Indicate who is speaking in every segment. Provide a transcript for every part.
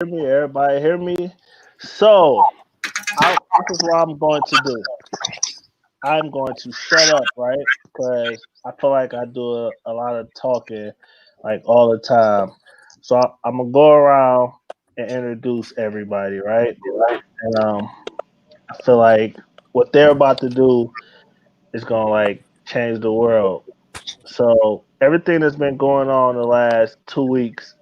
Speaker 1: hear me? Everybody hear me? So, this is what I'm going to do. I'm going to shut up, right? Because I feel like I do a lot of talking, like all the time. So I'm gonna go around and introduce everybody, right? And I feel like what they're about to do is gonna like change the world. So everything that's been going on the last 2 weeks,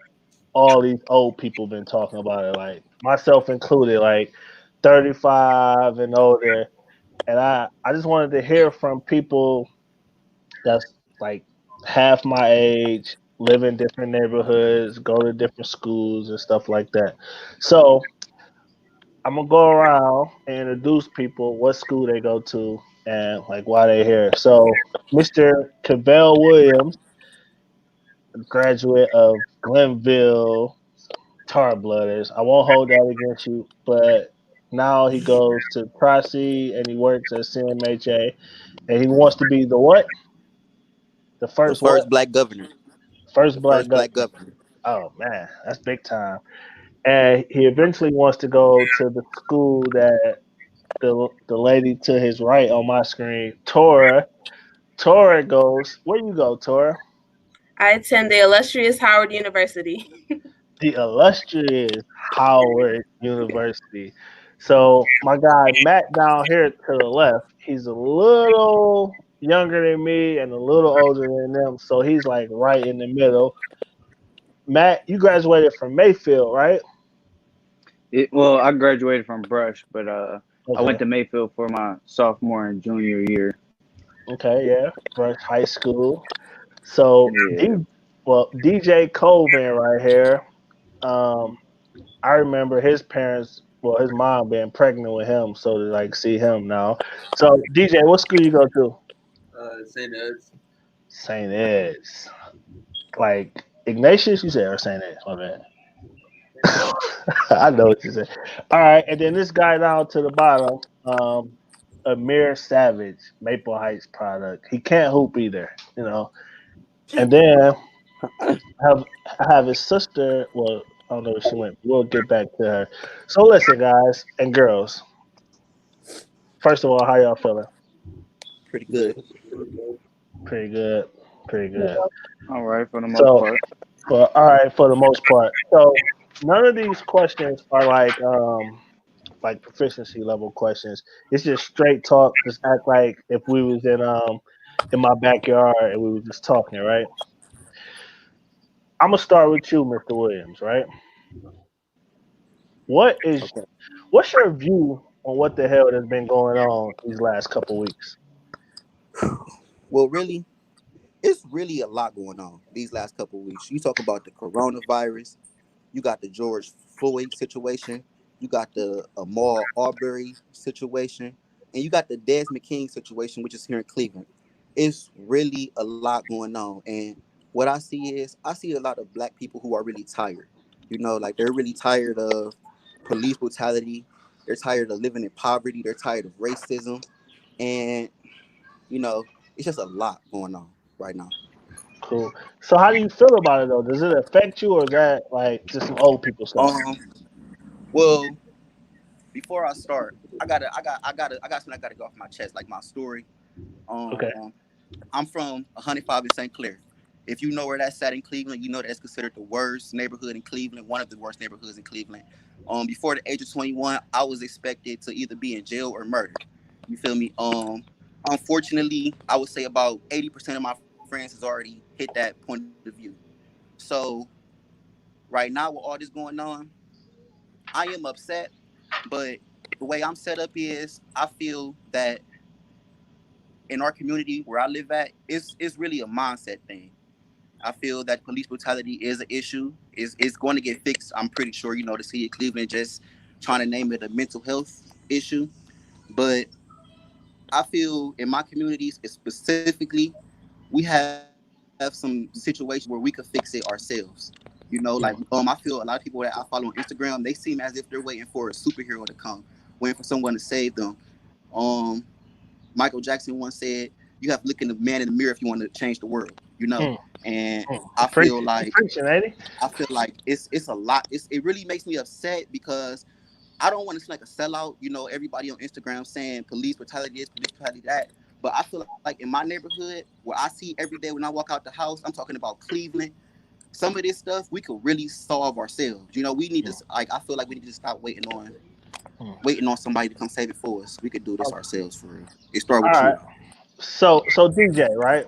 Speaker 1: all these old people been talking about it, like myself included, like 35 and older. And I just wanted to hear from people that's like half my age, live in different neighborhoods, go to different schools and stuff like that. So I'm gonna go around and introduce people what school they go to and like why they here. So Mr. Cavell Williams, graduate of Glenville Tar Blooders. I won't hold that against you, but now he goes to Tri-C and he works at CMHA and he wants to be the what? The
Speaker 2: The
Speaker 1: first what?
Speaker 2: first black governor.
Speaker 1: First
Speaker 2: The
Speaker 1: black
Speaker 2: first
Speaker 1: governor.
Speaker 2: black governor.
Speaker 1: Oh man, that's big time. And he eventually wants to go to the school that the lady to his right on my screen, Tora. Tora goes, where you go, Tora?
Speaker 3: I attend the illustrious Howard University.
Speaker 1: The illustrious Howard University. So my guy Matt down here to the left, he's a little younger than me and a little older than them, so he's like right in the middle. Matt, you graduated from Mayfield, right?
Speaker 4: Well, I graduated from Brush, but I
Speaker 1: Okay.
Speaker 4: went to Mayfield for my sophomore and junior year.
Speaker 1: Okay, yeah. Brush High School. So
Speaker 4: Yeah.
Speaker 1: DJ Colvin right here. Um, I remember his parents, well, his mom being pregnant with him, so to like see him now. So DJ, what school you go to?
Speaker 5: St. Ed's.
Speaker 1: St. Ed's. Like Ignatius, you said, or St. Ed's? My bad. I know what you said. All right, and then this guy down to the bottom, Amir Savage, Maple Heights product. He can't hoop either, you know. And then have I have his sister. Well, I don't know where she went. We'll get back to her. So listen, guys and girls. First of all, how y'all feeling?
Speaker 2: Pretty good.
Speaker 1: Pretty good. Pretty good.
Speaker 4: All right, for the most
Speaker 1: So,
Speaker 4: part.
Speaker 1: well, all right for the most part. So none of these questions are like proficiency level questions. It's just straight talk. Just act like if we was in my backyard and we were just talking, right? I'm gonna start with you, Mr. Williams, right? What is
Speaker 2: Okay.
Speaker 1: what's your view on what the hell has been going on these last couple weeks?
Speaker 2: Well, really, it's really a lot going on these last couple of weeks. You talk about the coronavirus. You got the George Floyd situation. You got the Ahmaud Arbery situation, and you got the Desmond King situation, which is here in Cleveland. It's really a lot going on, and what I see is I see a lot of black people who are really tired. Like they're really tired of police brutality. They're tired of living in poverty. They're tired of racism, and you know, it's just a lot going on right now.
Speaker 1: Cool. So how do you feel about it though? Does it affect you or is that like just some old people stuff?
Speaker 2: Um, well, before I start, I got something I gotta go off my chest, like my story.
Speaker 1: Okay.
Speaker 2: Um, I'm from 105 in St. Clair. If you know where that's at in Cleveland, you know that's considered the worst neighborhood in Cleveland, one of the worst neighborhoods in Cleveland. Before the age of 21, I was expected to either be in jail or murdered. You feel me? Unfortunately, I would say about 80% of my friends has already hit that point of view. So right now, with all this going on, I am upset, but the way I'm set up is I feel that in our community where I live at, it's really a mindset thing. I feel that police brutality is an issue. It's going to get fixed. I'm pretty sure. The city of Cleveland just trying to name it a mental health issue. But I feel in my communities, specifically, we have some situations where we could fix it ourselves. Like I feel a lot of people that I follow on Instagram, they seem as if they're waiting for a superhero to come, waiting for someone to save them. Um, Michael Jackson once said, you have to look in the man in the mirror if you want to change the world, you know.
Speaker 1: Mm.
Speaker 2: And
Speaker 1: Mm.
Speaker 2: I feel
Speaker 1: Preaching,
Speaker 2: like
Speaker 1: preaching, ain't he?
Speaker 2: it's a lot. It really makes me upset because I don't want to seem like a sellout. You know, everybody on Instagram saying police brutality this, police brutality that. But I feel like in my neighborhood, where I see every day when I walk out the house, I'm talking about Cleveland. Some of this stuff we could really solve ourselves. You know, we need to I feel like we need to stop waiting on somebody to come save it for us. We could do this ourselves for real. It start
Speaker 1: All
Speaker 2: with
Speaker 1: right.
Speaker 2: you.
Speaker 1: So DJ, right?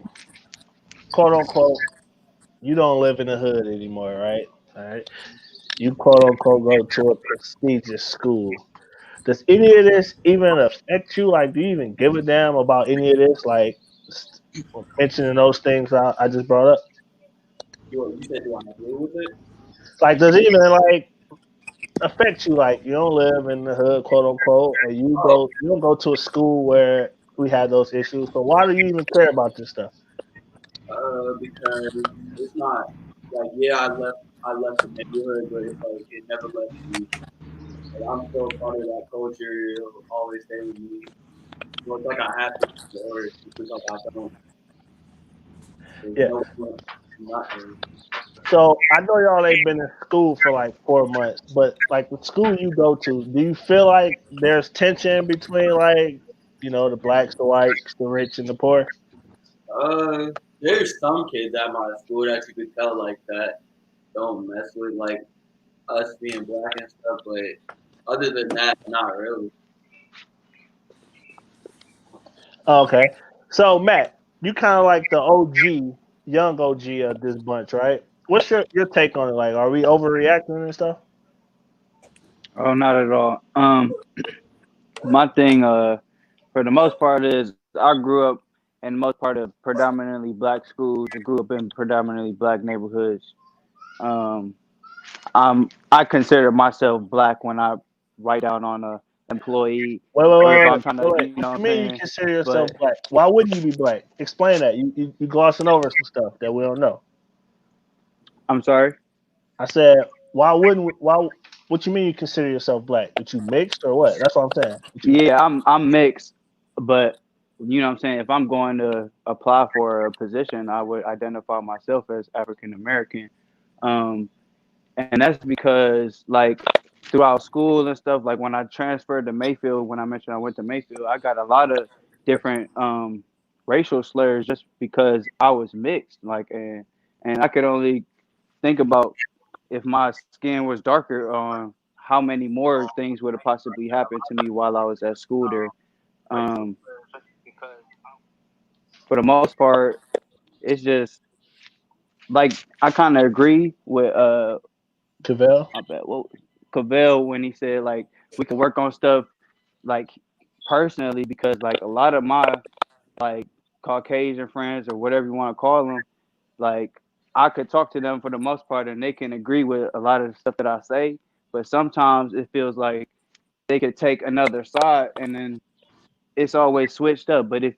Speaker 1: Quote unquote, you don't live in the hood anymore, right? All right. You quote unquote go to a prestigious school. Does any of this even affect you? Like, do you even give a damn about any of this? Like, mentioning those things I just brought up.
Speaker 5: You said do I agree with it?
Speaker 1: Like, does it even like affect you? Like, you don't live in the hood, quote unquote, and you don't go to a school where we had those issues. So why do you even care about this stuff?
Speaker 5: Because it's not like I left the neighborhood, but it's like it never left me. Like, I'm still part of that culture. It'll always stay with me. So it's like I have to, or it's just like I don't. There's
Speaker 1: Yeah.
Speaker 5: no point in nothing.
Speaker 1: So I know y'all ain't been in school for like 4 months, but like the school you go to, do you feel like there's tension between like the blacks, the whites, the rich, and the poor?
Speaker 5: There's some kids at my school that you could tell like that don't mess with like us being black and stuff, but other than that, not really.
Speaker 1: Okay. So Matt, you kind of like the OG, young OG of this bunch, right? What's your take on it? Like, are we overreacting and stuff?
Speaker 4: Oh, not at all. My thing, for the most part, is I grew up in most part of predominantly black schools. I grew up in predominantly black neighborhoods. Um, I consider myself black when I write out on a employee,
Speaker 1: Wait, wait,
Speaker 4: or if
Speaker 1: wait,
Speaker 4: I'm
Speaker 1: wait,
Speaker 4: trying to,
Speaker 1: wait.
Speaker 4: you know
Speaker 1: What
Speaker 4: what
Speaker 1: you
Speaker 4: I'm
Speaker 1: mean you
Speaker 4: saying.
Speaker 1: consider yourself
Speaker 4: But
Speaker 1: black? Why wouldn't you be black? Explain that. You glossing over some stuff that we don't know.
Speaker 4: I'm sorry.
Speaker 1: I said, why wouldn't we, why? What you mean you consider yourself black? That you mixed or what? That's what I'm saying. What you,
Speaker 4: Yeah, I'm mixed, but you know what I'm saying. If I'm going to apply for a position, I would identify myself as African American. Um, and that's because like throughout school and stuff, like when I transferred to Mayfield, when I mentioned I went to Mayfield, I got a lot of different racial slurs just because I was mixed. Like and I could only think about if my skin was darker on how many more things would have possibly happened to me while I was at school there. Um, for the most part, it's just like I kind of agree with
Speaker 1: Cavell?
Speaker 4: I bet what Cavell when he said like we can work on stuff like personally because like a lot of my like Caucasian friends or whatever you want to call them, like I could talk to them for the most part and they can agree with a lot of the stuff that I say, but sometimes it feels like they could take another side and then it's always switched up. But if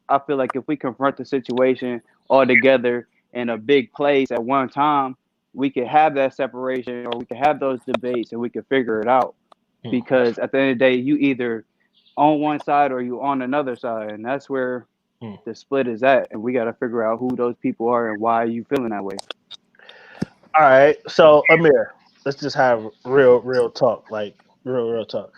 Speaker 4: I feel like if we confront the situation all together in a big place at one time, we could have that separation or we could have those debates and we could figure it out.
Speaker 1: Hmm.
Speaker 4: Because at the end of the day, you either on one side or you on another side, and that's where
Speaker 1: Hmm.
Speaker 4: the split is at. And we got to figure out who those people are and why are you feeling that way.
Speaker 1: All right. So Amir, let's just have real talk. Like real talk.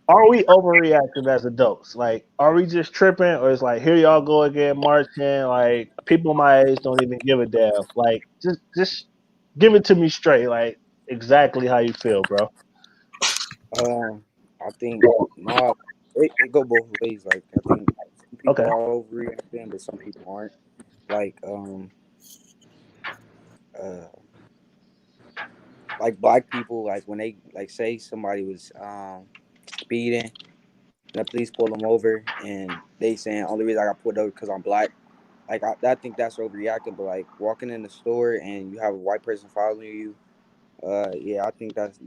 Speaker 1: Are we overreacting as adults? Like, are we just tripping, or is like here y'all go again marching? Like people my age don't even give a damn. Like just give it to me straight. Like exactly how you feel, bro.
Speaker 6: I think no, it go both ways. Like I think some people
Speaker 1: Okay.
Speaker 6: are overreacting, but some people aren't. Like uh like black people, like when they like say somebody was speeding and the police pull them over and they saying only reason I got pulled over because I'm black. Like I think that's overreacting. But like walking in the store and you have a white person following you, yeah, I think that's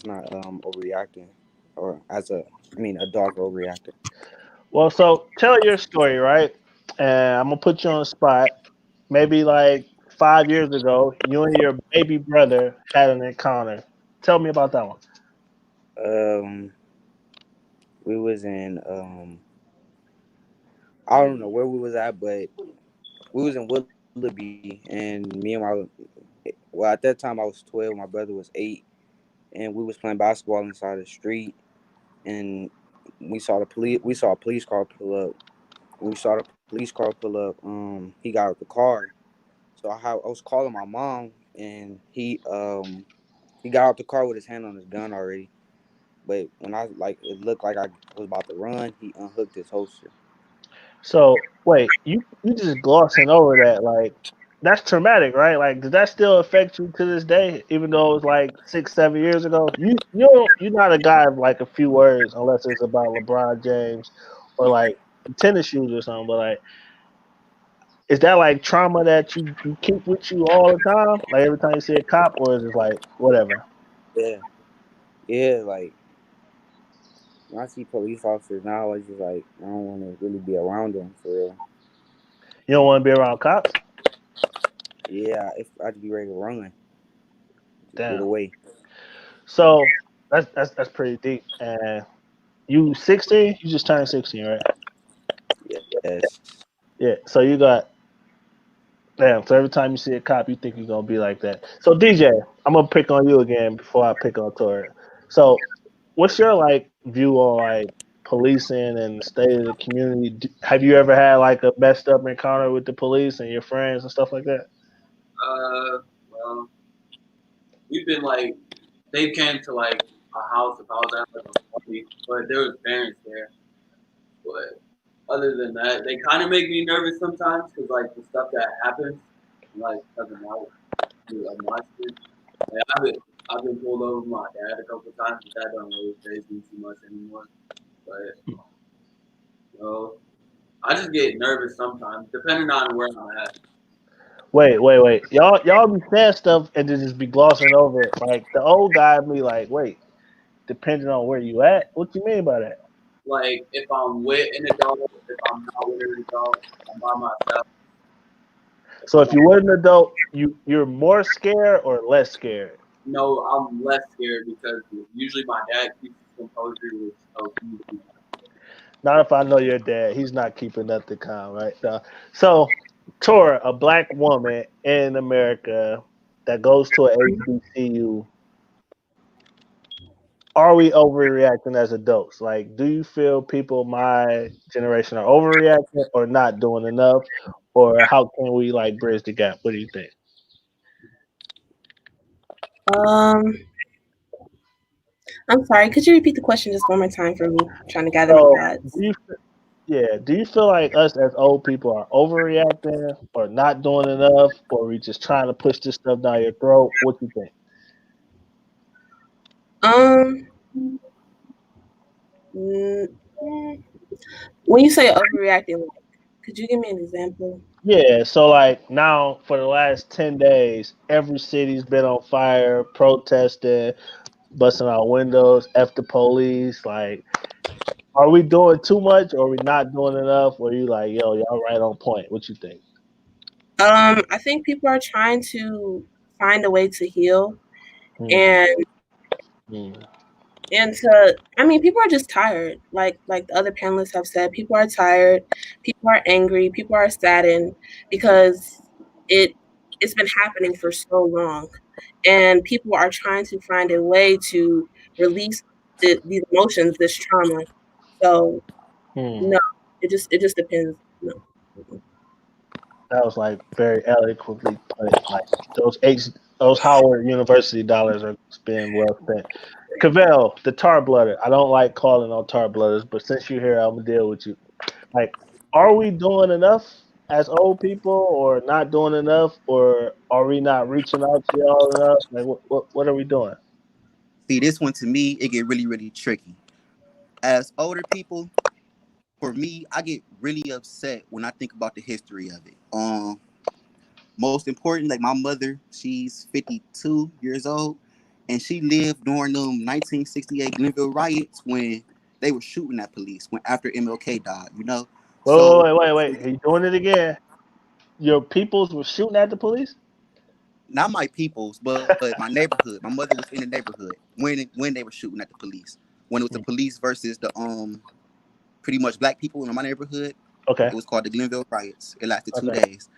Speaker 6: not overreacting, or as a I mean a dog overreacting.
Speaker 1: Well, so tell your story, right? And I'm gonna put you on the spot. Maybe like 5 years ago, you and your baby brother had an encounter. Tell me about that one.
Speaker 6: Um, we was in I don't know where we was at, but we was in Willoughby, and me and at that time I was 12, my brother was 8, and we was playing basketball inside the street, and we saw a police car pull up. When we saw the police car pull up, he got out the car. So I was calling my mom, and he got out the car with his hand on his gun already. But when it looked like I was about to run, he unhooked his holster.
Speaker 1: So wait, you just glossing over that, like that's traumatic, right? Like, does that still affect you to this day, even though it was like 6, 7 years ago? You're not a guy of like a few words unless it's about LeBron James or like tennis shoes or something. But like, is that like trauma that you keep with you all the time? Like every time you see a cop, or is it like whatever?
Speaker 6: Yeah, yeah. Like when I see police officers now, it's just like I don't want to really be around them for real.
Speaker 1: You don't want to be around cops?
Speaker 6: Yeah, if I'd be ready to run, just get
Speaker 1: Damn.
Speaker 6: away.
Speaker 1: So that's pretty deep. And you 16? You just turned 16, right?
Speaker 6: Yes.
Speaker 1: Yeah. So you got damn. So every time you see a cop, you think you're gonna be like that. So DJ, I'm gonna pick on you again before I pick on Tori. So, what's your like view on like policing and the state of the community? Have you ever had like a messed up encounter with the police and your friends and stuff like that?
Speaker 5: Well, we've been like they came to like our house if I was at like a party, but there was parents there. But other than that, they kind of make me nervous sometimes because like the stuff that happens, like doesn't matter. Like my shit. Like, I've been pulled over with my dad a couple of times, but that don't really faze me too much anymore. But you know, I just get nervous sometimes, depending on where I'm at.
Speaker 1: Wait. Y'all be saying stuff and then just be glossing over it. Like the old guy be like, wait, depending on where you at. What you mean by that?
Speaker 5: Like if I'm with an adult, if I'm not with an adult, if I'm by myself.
Speaker 1: So if you were an adult, you're more scared or less scared?
Speaker 5: No, I'm less scared because usually my dad keeps his composure, which me.
Speaker 1: Not if I know your dad. He's not keeping nothing calm, right? So, Tora, a black woman in America that goes to a HBCU, are we overreacting as adults? Like, do you feel people my generation are overreacting or not doing enough? Or how can we like bridge the gap? What do you think?
Speaker 3: I'm sorry. Could you repeat the question just one more time for me? I'm trying to gather
Speaker 1: So,
Speaker 3: my thoughts.
Speaker 1: do you feel like us as old people are overreacting or not doing enough, or we just trying to push this stuff down your throat? What do you think?
Speaker 3: When you say overreacting, could you give me an example?
Speaker 1: Yeah, so like now for the last 10 days, every city's been on fire, protesting, busting out windows, F the police. Like, are we doing too much or are we not doing enough? Or are you like, yo, y'all right on point? What you think?
Speaker 3: I think people are trying to find a way to heal and people are just tired. Like the other panelists have said, people are tired, people are angry, people are saddened because it's been happening for so long. And people are trying to find a way to release these emotions, this trauma. So no, it just depends. No.
Speaker 1: That was like very eloquently put. Like those Howard University dollars are being well spent. Cavell, the tar blooder. I don't like calling on tar blooders, but since you're here, I'm gonna deal with you. Like, are we doing enough as old people, or not doing enough, or are we not reaching out to y'all enough? Like, what are we doing?
Speaker 2: See, this one to me, it get really, really tricky. As older people, for me, I get really upset when I think about the history of it. Most important, like my mother, she's 52 years old, and she lived during them 1968 Glenville riots when they were shooting at police when after MLK died. You know, so
Speaker 1: Wait. Are you doing it again? Your peoples were shooting at the police?
Speaker 2: not my people's, but my neighborhood. My mother was in the neighborhood when they were shooting at the police. When it was the police versus the pretty much black people in my neighborhood.
Speaker 1: Okay.
Speaker 2: It was called the Glenville Riots. It lasted 2
Speaker 1: Okay.
Speaker 2: days.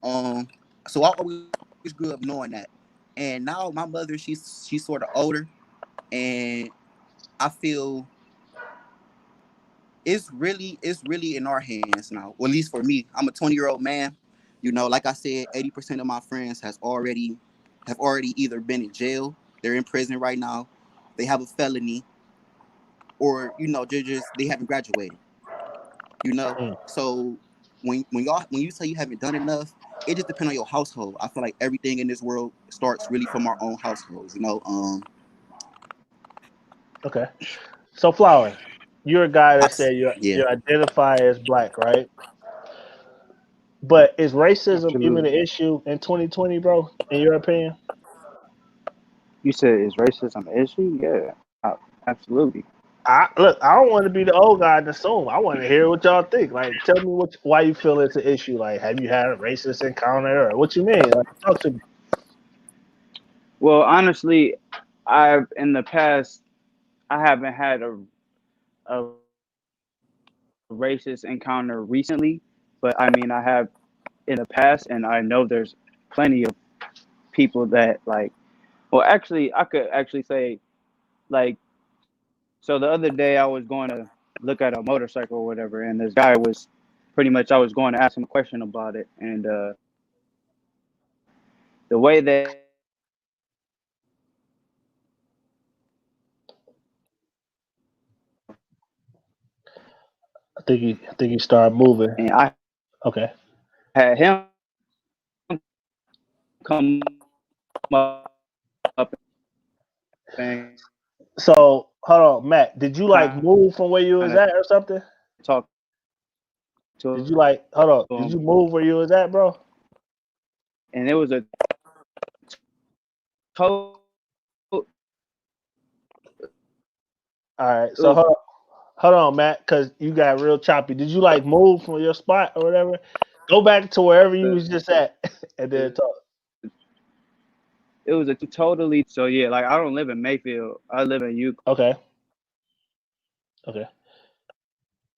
Speaker 2: So I always grew up knowing that. And now my mother, she's sort of older, and I feel it's really in our hands now. Well, at least for me, I'm a 20-year-old man. You know, like I said, 80% of my friends have already either been in jail, they're in prison right now, they have a felony, or they haven't graduated. So when you say you haven't done enough, it just depends on your household. I feel like everything in this world starts really from our own households.
Speaker 1: Okay. So Flower, you're a guy that said
Speaker 2: Yeah.
Speaker 1: you identify as black, right? But is racism even an
Speaker 4: Absolutely.
Speaker 1: issue in 2020, bro? In your opinion?
Speaker 4: You said is racism an issue? Yeah, absolutely.
Speaker 1: I don't want to be the old guy in the Zoom. I want to hear what y'all think. Like, tell me why you feel it's an issue. Like, have you had a racist encounter, or what you mean? Like, talk to me.
Speaker 4: Well, honestly, I've in the past I haven't had a racist encounter recently, but I mean I have in the past, and I know there's plenty of people that like. Well, actually, I could actually say like. So the other day I was going to look at a motorcycle or whatever, and this guy was pretty much I was going to ask him a question about it, and the way that
Speaker 1: I think you start moving.
Speaker 4: and I
Speaker 1: Okay.
Speaker 4: had him come up and
Speaker 1: So hold on, Matt. Did you like
Speaker 4: kind
Speaker 1: move from where you
Speaker 4: of
Speaker 1: was at or something?
Speaker 4: talk
Speaker 1: Did
Speaker 4: to
Speaker 1: you like hold on? Did
Speaker 4: him,
Speaker 1: you move where you was at, bro?
Speaker 4: and it was a total.
Speaker 1: All right.
Speaker 4: It
Speaker 1: So
Speaker 4: was
Speaker 1: hold on, Matt, because you got real choppy. Did you like move from your spot or whatever? Go back to wherever you was just at, and then talk.
Speaker 4: it was a totally so yeah. Like I don't live in Mayfield. I live in Euclid.
Speaker 1: Okay. Okay.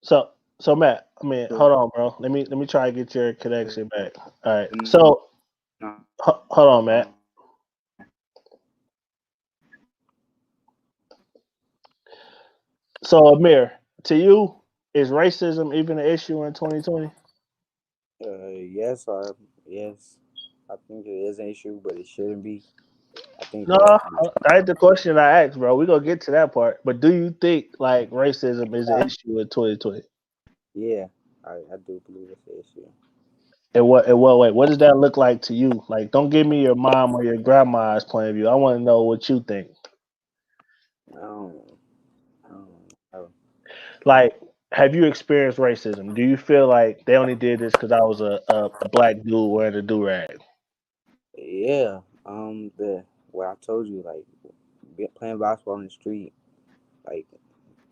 Speaker 1: So Matt, I mean, hold on, bro. Let me try to get your connection back. All right. So hold on, Matt. So Amir, to you, is racism even an issue in 2020?
Speaker 6: Yes, yes. I think it is an issue, but it shouldn't be. I think
Speaker 1: No,
Speaker 6: it has to be.
Speaker 1: that's the question I asked, bro. We gonna get to that part. But do you think like racism is an issue in 2020?
Speaker 6: Yeah, I do believe it's an issue.
Speaker 1: And what way? What does that look like to you? Like, don't give me your mom or your grandma's point of view. I want to know what you think.
Speaker 6: I don't, I don't know.
Speaker 1: Like, have you experienced racism? Do you feel like they only did this because I was a black dude wearing a do rag?
Speaker 6: Yeah, the what I told you, like playing basketball in the street, like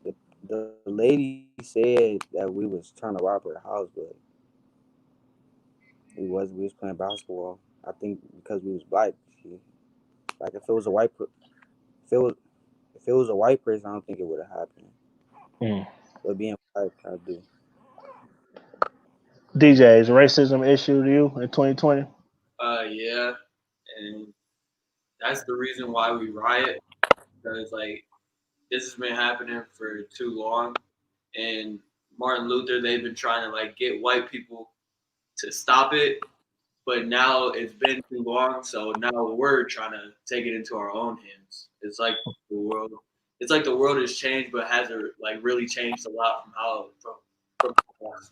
Speaker 6: the the lady said that we was trying to rob her house, but we was playing basketball. I think because we was black, like if it was a if it was if it was a white person, I don't think it would have happened.
Speaker 1: Mm.
Speaker 6: But being black, I do.
Speaker 1: DJ, is racism an issue to you in 2020?
Speaker 5: Yeah, and that's the reason why we riot, because like this has been happening for too long, and Martin Luther, they've been trying to like get white people to stop it, but now it's been too long, so now we're trying to take it into our own hands. The world, it's like the world has changed, but hasn't like really changed a lot from the past.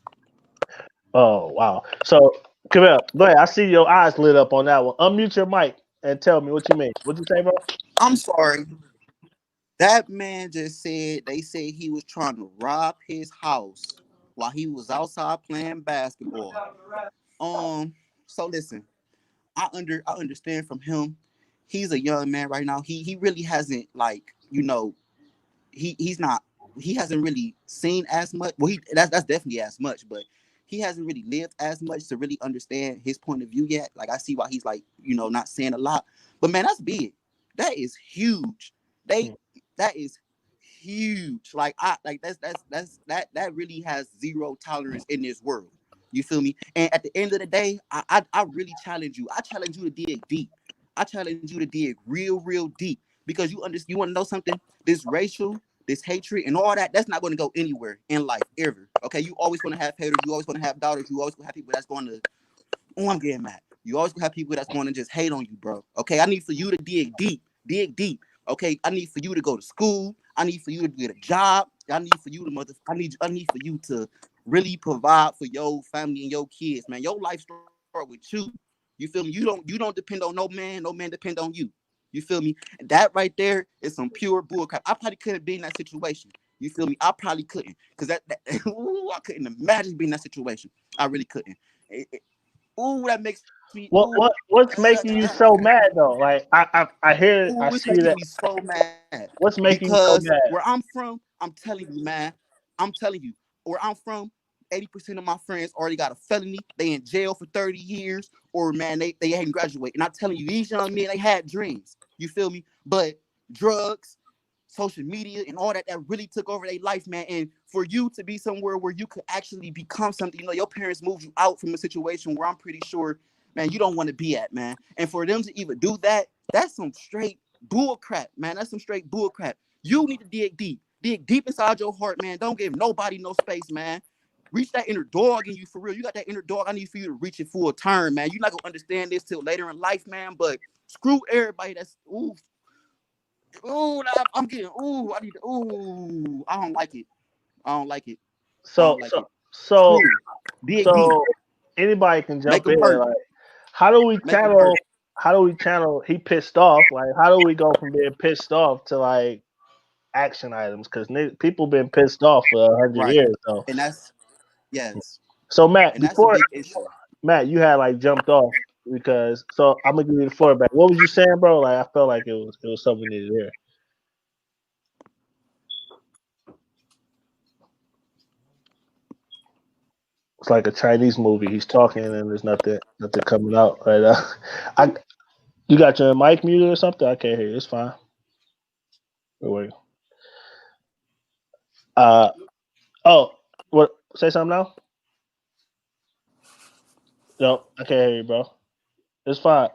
Speaker 1: Oh wow. So come here. Go ahead. I see your eyes lit up on that one. Unmute your mic and tell me what you mean. What you say, bro?
Speaker 2: I'm sorry. That man just said they said he was trying to rob his house while he was outside playing basketball. Um, so listen, I understand from him. He's a young man right now. He really hasn't he's not he hasn't really seen as much. Well, that's definitely as much, but he hasn't really lived as much to really understand his point of view yet. Like I see why he's like not saying a lot. But man, that's big. That is huge. They
Speaker 1: Mm.
Speaker 2: that is huge. Like that really has zero tolerance in this world. You feel me? And at the end of the day, I really challenge you. I challenge you to dig deep. I challenge you to dig real deep because you want to know something? This racial, this hatred, and all that, that's not going to go anywhere in life ever. Okay, you always going to have haters. You always going to have doubters. You always going to have people that's going to, oh, I'm getting mad. You always going to have people that's going to just hate on you, bro. Okay, I need for you to dig deep. Okay, I need for you to go to school. I need for you to get a job. I need for you to I need for you to really provide for your family and your kids, man. Your life start with you. You feel me? You don't depend on no man. No man depend on you. You feel me? That right there is some pure bullcrap. I probably couldn't be in that situation. You feel me? I probably couldn't, cause that ooh, I couldn't imagine being in that situation. I really couldn't. Ooh, that makes me.
Speaker 1: What's making you so mad though? Like I hear I
Speaker 2: It's
Speaker 1: see
Speaker 2: making
Speaker 1: that.
Speaker 2: me so mad
Speaker 1: What's making you so
Speaker 2: because
Speaker 1: mad?
Speaker 2: where I'm from, I'm telling you, man. I'm telling you, where I'm from, 80% of my friends already got a felony. They in jail for 30 years, or man, they ain't graduated. And I'm telling you, these young men, they had dreams. You feel me? But drugs, social media, and all that really took over their life, man. And for you to be somewhere where you could actually become something, your parents moved you out from a situation where I'm pretty sure, man, you don't want to be at, man. And for them to even do that, that's some straight bull crap, man. That's some straight bull crap. You need to dig deep. Dig deep inside your heart, man. Don't give nobody no space, man. Reach that inner dog in you for real. You got that inner dog. I need for you to reach it full turn, man. You're not gonna understand this till later in life, man. But screw everybody that's I'm getting I need to I don't like it. I don't like it. I
Speaker 1: So
Speaker 2: don't like
Speaker 1: so
Speaker 2: it.
Speaker 1: so
Speaker 2: Screw. Dig deep.
Speaker 1: so anybody can
Speaker 2: Make
Speaker 1: jump
Speaker 2: them
Speaker 1: in.
Speaker 2: hurt.
Speaker 1: Like, how do we
Speaker 2: Make them hurt.
Speaker 1: channel? How do we channel? He pissed off. Like, how do we go from being pissed off to like action items? Because people been pissed off for 100 years. So
Speaker 2: And that's yes.
Speaker 1: Matt,
Speaker 2: And that's a
Speaker 1: before
Speaker 2: big issue.
Speaker 1: Matt, you had like jumped off because I'm gonna give you the floor back. What was you saying, bro? Like I felt like it was something we needed to hear. It's like a Chinese movie. He's talking and there's nothing coming out. Right? I you got your mic muted or something? I can't hear you. It's fine. Wait. Uh oh. What? Say something now? No, I can't hear you, bro. It's fine.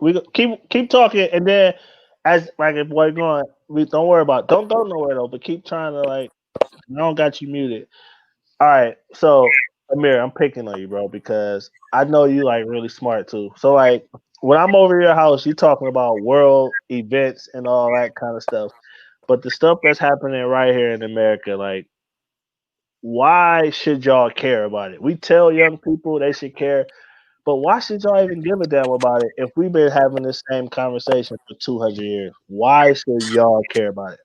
Speaker 1: Keep talking, and then as like if we're going, we don't worry about. Don't go nowhere though. But keep trying to like. I don't got you muted. All right. So Amir, I'm picking on you, bro, because I know you like really smart too. So like when I'm over your house, you talking about world events and all that kind of stuff. But the stuff that's happening right here in America, like, why should y'all care about it? We tell young people they should care, but why should y'all even give a damn about it if we've been having this same conversation for 200 years? Why should y'all care about it?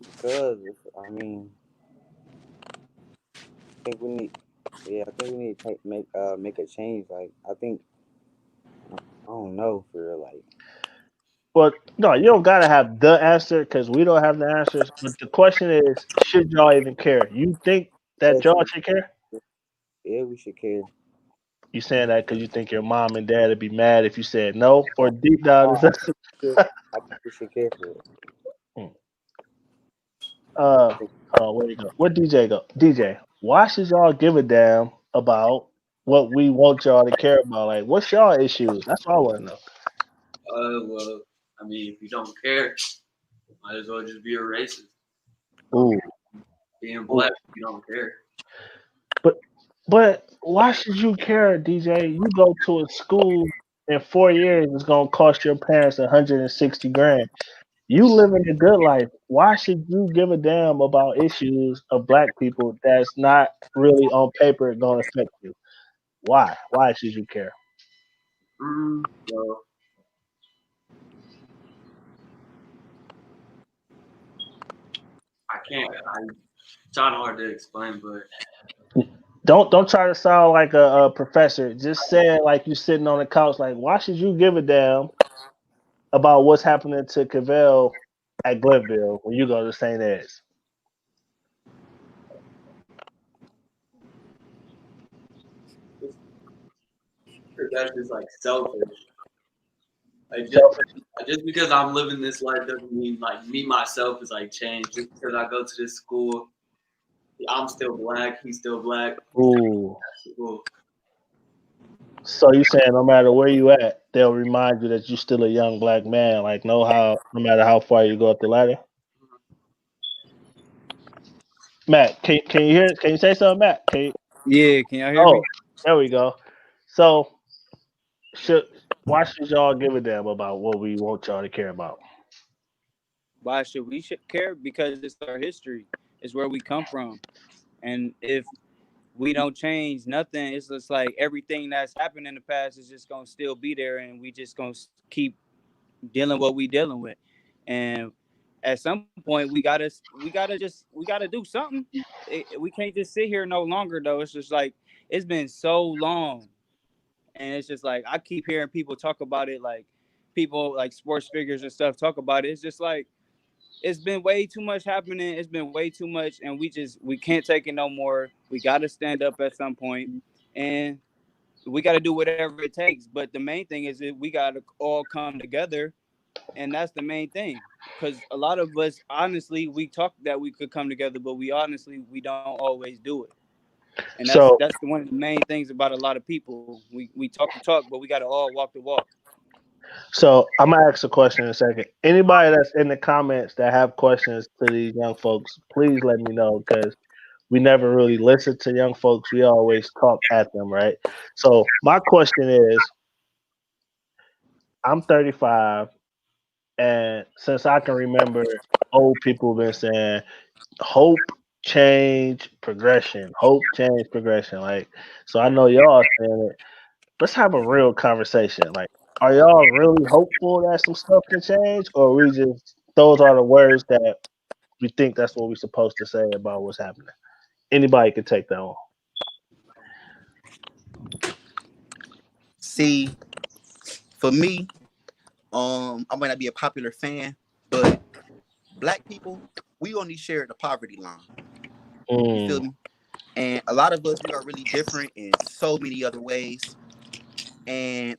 Speaker 6: Because I mean, I think we need, yeah, I think we need to make a change. Like, I think, I don't know for real, like,
Speaker 1: Well, no, you don't gotta have the answer because we don't have the answers. But the question is, should y'all even care? You think that
Speaker 6: yes,
Speaker 1: y'all should care?
Speaker 6: yeah, we should care.
Speaker 1: You saying that because you think your mom and dad would be mad if you said no, or deep down,
Speaker 6: I think we should, I think we should care for it.
Speaker 1: uh, oh, where you go? Where DJ go? DJ, why should y'all give a damn about what we want y'all to care about? Like, what's y'all issues? That's what I want to know.
Speaker 5: Well, I mean, if you don't care, might as well just be a racist.
Speaker 1: Ooh,
Speaker 5: Being black, if you don't care.
Speaker 1: but why should you care, DJ? You go to a school in 4 years, it's gonna cost your parents 160 grand. You living a good life. Why should you give a damn about issues of black people that's not really on paper gonna affect you? Why? Why should you care?
Speaker 5: Well, I can't. It's kind of hard to explain, but
Speaker 1: Don't try to sound like a professor. Just say it like you sitting on the couch. Like, why should you give a damn about what's happening to Cavell at Glenville when you go to St. Ed's?
Speaker 5: that's just like selfish. Like
Speaker 1: Selfish.
Speaker 5: just because I'm living this life doesn't mean like me myself is like changed. Just because I go to this school, I'm still black. He's still black.
Speaker 1: Ooh.
Speaker 5: Cool.
Speaker 1: So you saying no matter where you at, they'll remind you that you're still a young black man. Like no matter how far you go up the ladder. Matt, can you hear? Can you say something, Matt?
Speaker 4: Yeah, can y'all hear
Speaker 1: Oh,
Speaker 4: me?
Speaker 1: there we go. So why should y'all give a damn about what we want y'all to care about?
Speaker 4: Why should we care? Because it's our history. It's where we come from. And if we don't change nothing, it's just like everything that's happened in the past is just gonna still be there, and we just gonna keep dealing what we dealing with. And at some point, we gotta do something. We can't just sit here no longer though. It's just like it's been so long, and it's just like I keep hearing people talk about it, like people like sports figures and stuff talk about it. It's just like it's been way too much happening. It's been way too much, and we can't take it no more. We got to stand up at some point, and we got to do whatever it takes. But the main thing is that we got to all come together, and that's the main thing. Because a lot of us, honestly, we talk that we could come together, but we don't always do it. And
Speaker 1: So
Speaker 4: that's one of the main things about a lot of people. We talk the talk, but we got to all walk the walk.
Speaker 1: I'm gonna ask a question in a second. Anybody that's in the comments that have questions to these young folks, please let me know because we never really listen to young folks. We always talk at them, right? So my question is, I'm 35, and since I can remember, old people been saying hope, change, progression. Hope, change, progression. Like, so I know y'all saying it. Let's have a real conversation. Like, are y'all really hopeful that some stuff can change, or we just those are the words that we think that's what we're supposed to say about what's happening? Anybody can take that one.
Speaker 2: See, for me, I might not be a popular fan, but black people, we only share the poverty line. You feel me? And a lot of us, we are really different in so many other ways. And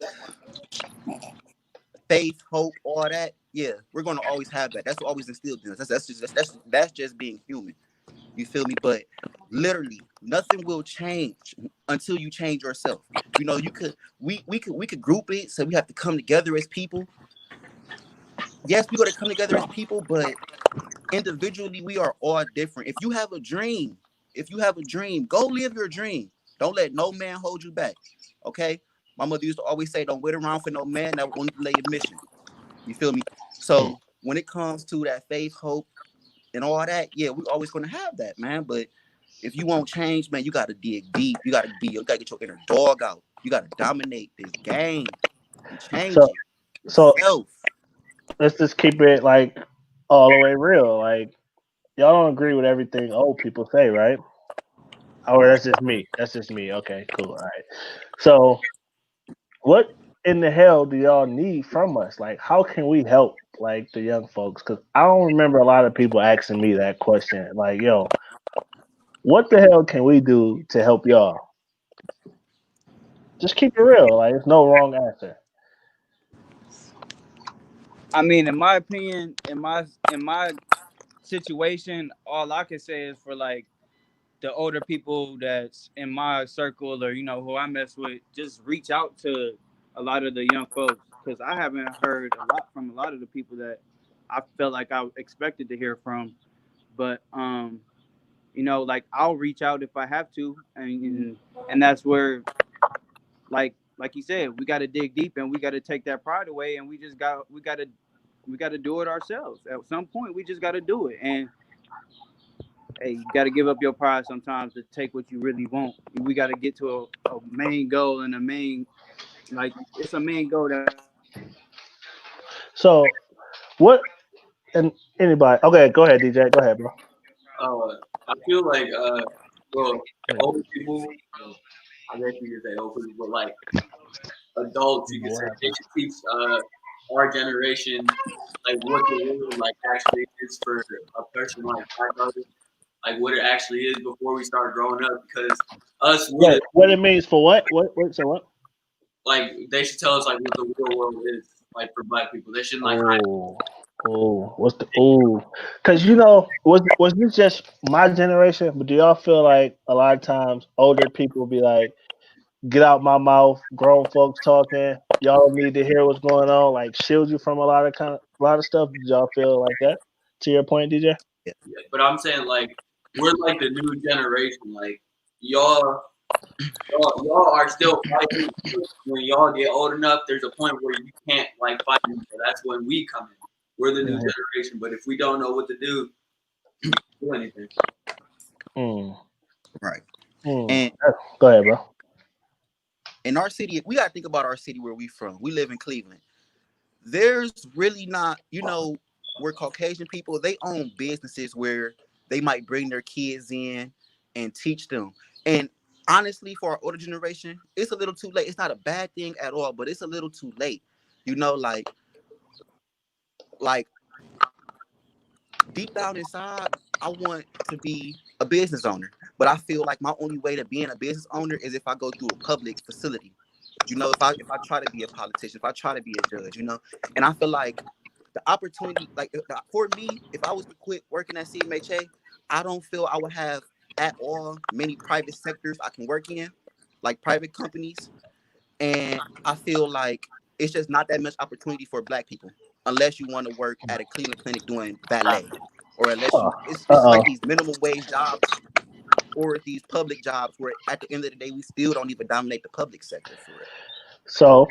Speaker 2: faith, hope, all that, yeah, we're gonna always have that. That's what always instilled in us. That's just being human. You feel me? But literally, nothing will change until you change yourself. You know, we could group it, so we have to come together as people. Yes, we got to come together as people, but individually, we are all different. If you have a dream, go live your dream. Don't let no man hold you back. Okay? My mother used to always say, don't wait around for no man that won't delay your mission. You feel me? So when it comes to that faith, hope, and all that, yeah, we're always gonna have that, man. But if you won't change, man, you gotta dig deep. You gotta get your inner dog out. You gotta dominate this game and change
Speaker 1: So,
Speaker 2: it
Speaker 1: so
Speaker 2: yourself.
Speaker 1: let's just keep it like all the way real. Like, y'all don't agree with everything old people say, right? Or that's just me. That's just me. Okay, cool. All right. So, what in the hell do y'all need from us? Like, how can we help like the young folks? Because I don't remember a lot of people asking me that question. Like, yo, what the hell can we do to help y'all? Just keep it real. Like, there's no wrong answer.
Speaker 4: I mean, in my opinion, in my situation, all I can say is for like the older people that's in my circle or who I mess with, just reach out to a lot of the young folks because I haven't heard a lot from a lot of the people that I felt like I expected to hear from. But like I'll reach out if I have to, and that's where like you said, we got to dig deep and we got to take that pride away, and we got to do it ourselves. At some point, we just got to do it, and hey, you got to give up your pride sometimes to take what you really want. We got to get to a main goal and it's a main goal that
Speaker 1: So, what and anybody? Okay, go ahead, DJ. Go ahead, bro.
Speaker 5: I feel like well, old people. I guess you could say old people, but like adults, you could say they should teach our generation like what the world like actually is for a person like our brother, like what it actually is before we start growing up. Because us women,
Speaker 1: What it means for what? What? So what?
Speaker 5: like they should tell us like what the real world is. like for black people. They shouldn't like hide.
Speaker 1: What's the Because was this just my generation? But do y'all feel like a lot of times older people be like, "Get out my mouth," grown folks talking. Y'all need to hear what's going on. Like shield you from a lot of stuff. Did y'all feel like that? To your point, DJ.
Speaker 5: Yeah, but I'm saying like we're like the new generation. Like y'all are still fighting. When y'all get old enough, there's a point where you can't like fight anymore. That's when we come in. We're the new generation. But if we don't know what to do anything.
Speaker 2: Right.
Speaker 1: And
Speaker 2: And
Speaker 1: go ahead, bro.
Speaker 2: in our city, we gotta think about our city where we from. We live in Cleveland. There's really not, we're Caucasian people. They own businesses where they might bring their kids in and teach them. And honestly, for our older generation, it's a little too late. It's not a bad thing at all, but it's a little too late. Like deep down inside, I want to be a business owner, but I feel like my only way to being a business owner is if I go through a public facility. If I try to be a politician, if I try to be a judge, and I feel like the opportunity, like for me, if I was to quit working at CMHA, I don't feel I would have at all many private sectors I can work in, like private companies, and I feel like it's just not that much opportunity for Black people unless you want to work at a Cleveland clinic doing valet, or unless it's like these minimum wage jobs or these public jobs where at the end of the day we still don't even dominate the public sector for it.
Speaker 1: So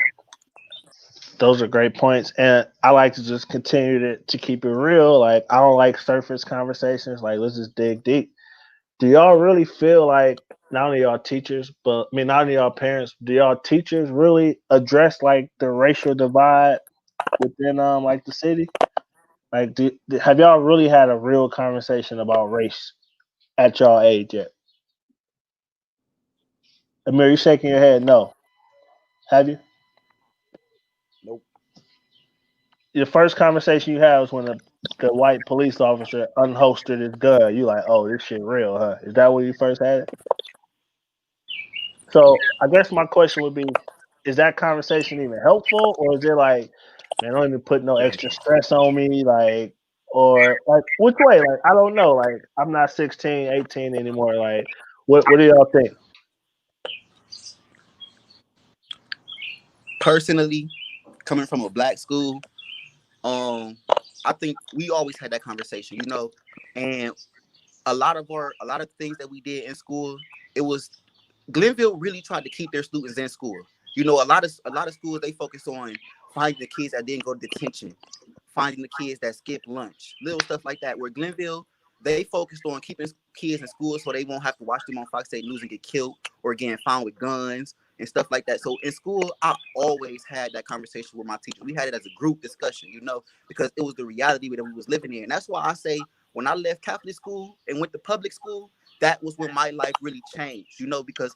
Speaker 1: those are great points, and I like to just continue to keep it real. Like I don't like surface conversations. Like let's just dig deep. Do y'all really feel like not only y'all teachers, but not only y'all parents, do y'all teachers really address like the racial divide within like the city? Like, have y'all really had a real conversation about race at y'all age yet? Amir, you shaking your head? No. Have you?
Speaker 6: Nope.
Speaker 1: Your first conversation you had was when the white police officer unholstered his gun. You like, oh, this shit real, huh? Is that when you first had it? So I guess my question would be, is that conversation even helpful, or is it like, man, don't even put no extra stress on me, like, or like which way? Like, I don't know. Like, I'm not 16, 18 anymore. Like, what do y'all think?
Speaker 2: Personally, coming from a Black school, I think we always had that conversation, and a lot of things that we did in school, it was Glenville really tried to keep their students in school. A lot of schools, they focus on finding the kids that didn't go to detention, finding the kids that skipped lunch, little stuff like that. Where Glenville, they focused on keeping kids in school so they won't have to watch them on Fox 8 News and get killed or getting found with guns and stuff like that. So in school, I always had that conversation with my teacher. We had it as a group discussion, because it was the reality that we was living in. And that's why I say when I left Catholic school and went to public school, that was when my life really changed, because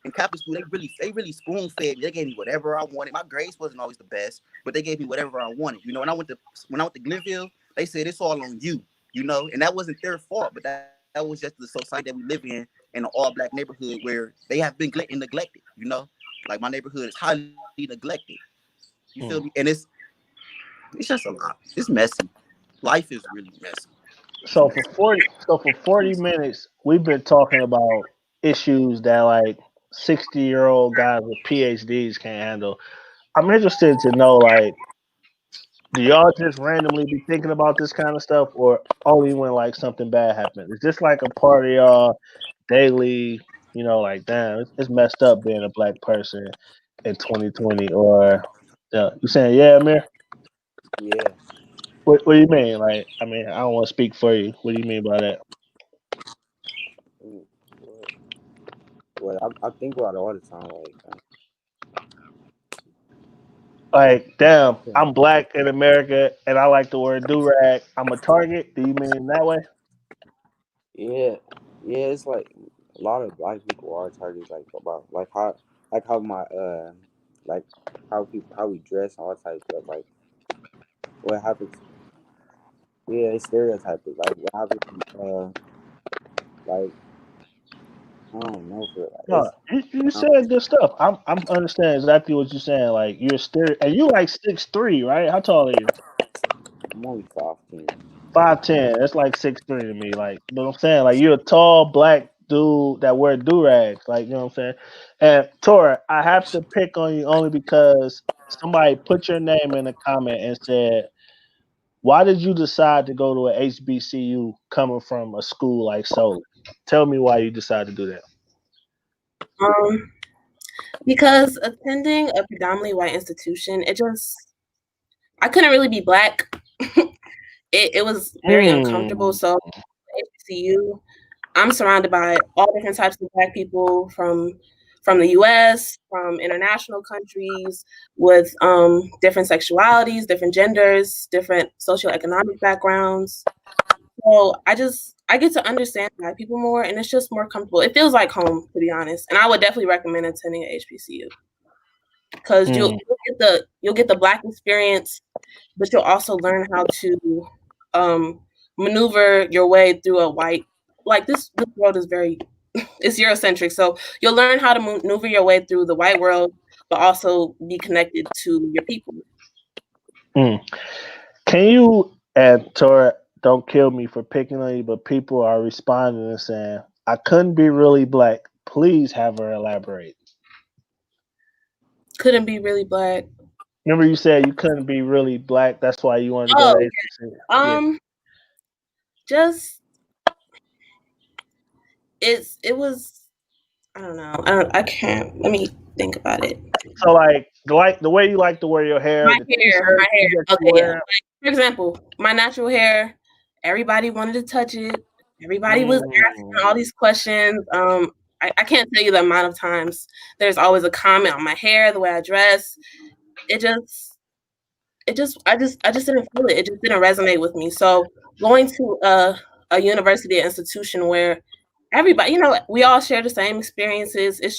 Speaker 2: in Catholic school, they really spoon fed me. They gave me whatever I wanted. My grades wasn't always the best, but they gave me whatever I wanted. When I went to Glenville, they said it's all on you, and that wasn't their fault, but that was just the society that we live in an all-Black neighborhood where they have been neglected. Like my neighborhood is highly neglected. You feel me? And it's just a lot. It's messy. Life is really messy.
Speaker 1: So for 40 minutes, we've been talking about issues that like 60-year-old guys with PhDs can't handle. I'm interested to know, like, do y'all just randomly be thinking about this kind of stuff, or only when like something bad happens? Is this like a part of y'all daily? Like, damn, it's messed up being a Black person in 2020. Or you saying, yeah, Amir?
Speaker 6: Yeah.
Speaker 1: What do you mean? Like, I don't want to speak for you. What do you mean by that?
Speaker 6: Well, I think about it all the time.
Speaker 1: Like, damn, I'm Black in America and I like the word do rag. I'm a target. Do you mean that way?
Speaker 6: Yeah, it's like a lot of Black people are targets, like about how my like how we dress and all that type of stuff. Like what happens? Yeah, it's stereotypes. Like what happens? Like I don't know for
Speaker 1: No, you said good stuff. I'm understanding exactly what you're saying. Like you're still, and you like 6'3", right? How tall are you?
Speaker 6: I'm only 5'10".
Speaker 1: 5'10". That's like 6'3" to me. Like, you know what I'm saying? Like you're a tall black dude that wear do rags. Like, you know what I'm saying? And Tora, I have to pick on you only because somebody put your name in a comment and said, "Why did you decide to go to a HBCU coming from a school like Solon?" Tell me why you decided to do that.
Speaker 3: Because attending a predominantly white institution, I couldn't really be black. It was very uncomfortable. So HBCU, I'm surrounded by all different types of black people from the US, from international countries with different sexualities, different genders, different socioeconomic backgrounds. So I get to understand black people more, and it's just more comfortable. It feels like home, to be honest. And I would definitely recommend attending an HBCU because you'll get the black experience, but you'll also learn how to maneuver your way through a white, like this world is very it's Eurocentric, so you'll learn how to maneuver your way through the white world, but also be connected to your people.
Speaker 1: Can you, and Tora, don't kill me for picking on you, but people are responding and saying, "I couldn't be really black. Please have her elaborate."
Speaker 3: Couldn't be really black.
Speaker 1: Remember, you said you couldn't be really black. That's why you wanted to go
Speaker 3: Oh,
Speaker 1: to HBCU.
Speaker 3: just it was. I don't know. I can't. Let me think about it.
Speaker 1: So, like the way you like to wear your hair,
Speaker 3: My
Speaker 1: the
Speaker 3: hair.
Speaker 1: t-shirts that you
Speaker 3: Okay, yeah.
Speaker 1: wear.
Speaker 3: Like, for example, my natural hair. Everybody wanted to touch it. Everybody was asking all these questions. I can't tell you the amount of times there's always a comment on my hair, the way I dress. I just didn't feel it. It just didn't resonate with me. So going to a university, institution where everybody, we all share the same experiences. It's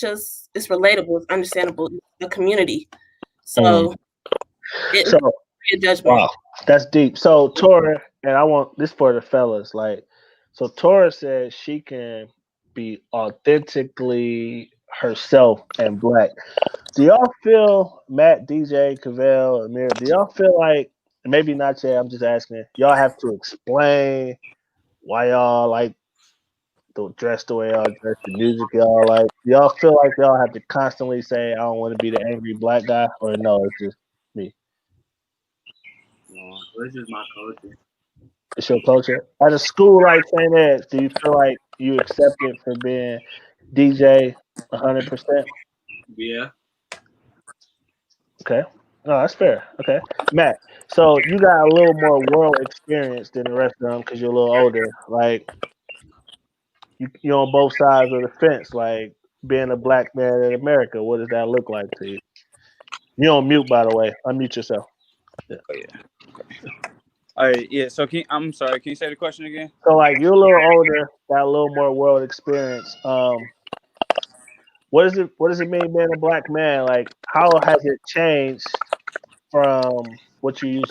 Speaker 3: relatable. It's understandable. It's a community. So it's a judgment.
Speaker 1: Wow, that's deep. So Tora, and I want this for the fellas. Like, so Tora says she can be authentically herself and black. Do y'all feel, Matt, DJ, Cavell, Amir? Do y'all feel like, maybe not yet? I'm just asking. Y'all have to explain why y'all like dress the way y'all dress, the music y'all like. Do y'all feel like y'all have to constantly say, "I don't want to be the angry black guy," or no, it's just me?
Speaker 5: This is my culture.
Speaker 1: It's your culture. At a school like St. Ed's, do you feel like you accepted for being DJ 100%?
Speaker 5: Yeah.
Speaker 1: Okay. No, that's fair. Okay. Matt, so you got a little more world experience than the rest of them because you're a little older. Like, you're on both sides of the fence. Like, being a black man in America, what does that look like to you? You're on mute, by the way. Unmute yourself.
Speaker 4: Yeah. Oh, yeah. All right. Yeah. So I'm sorry. Can you say the question again?
Speaker 1: So, like, you're a little older, got a little more world experience. What does it mean being a black man? Like, how has it changed from what you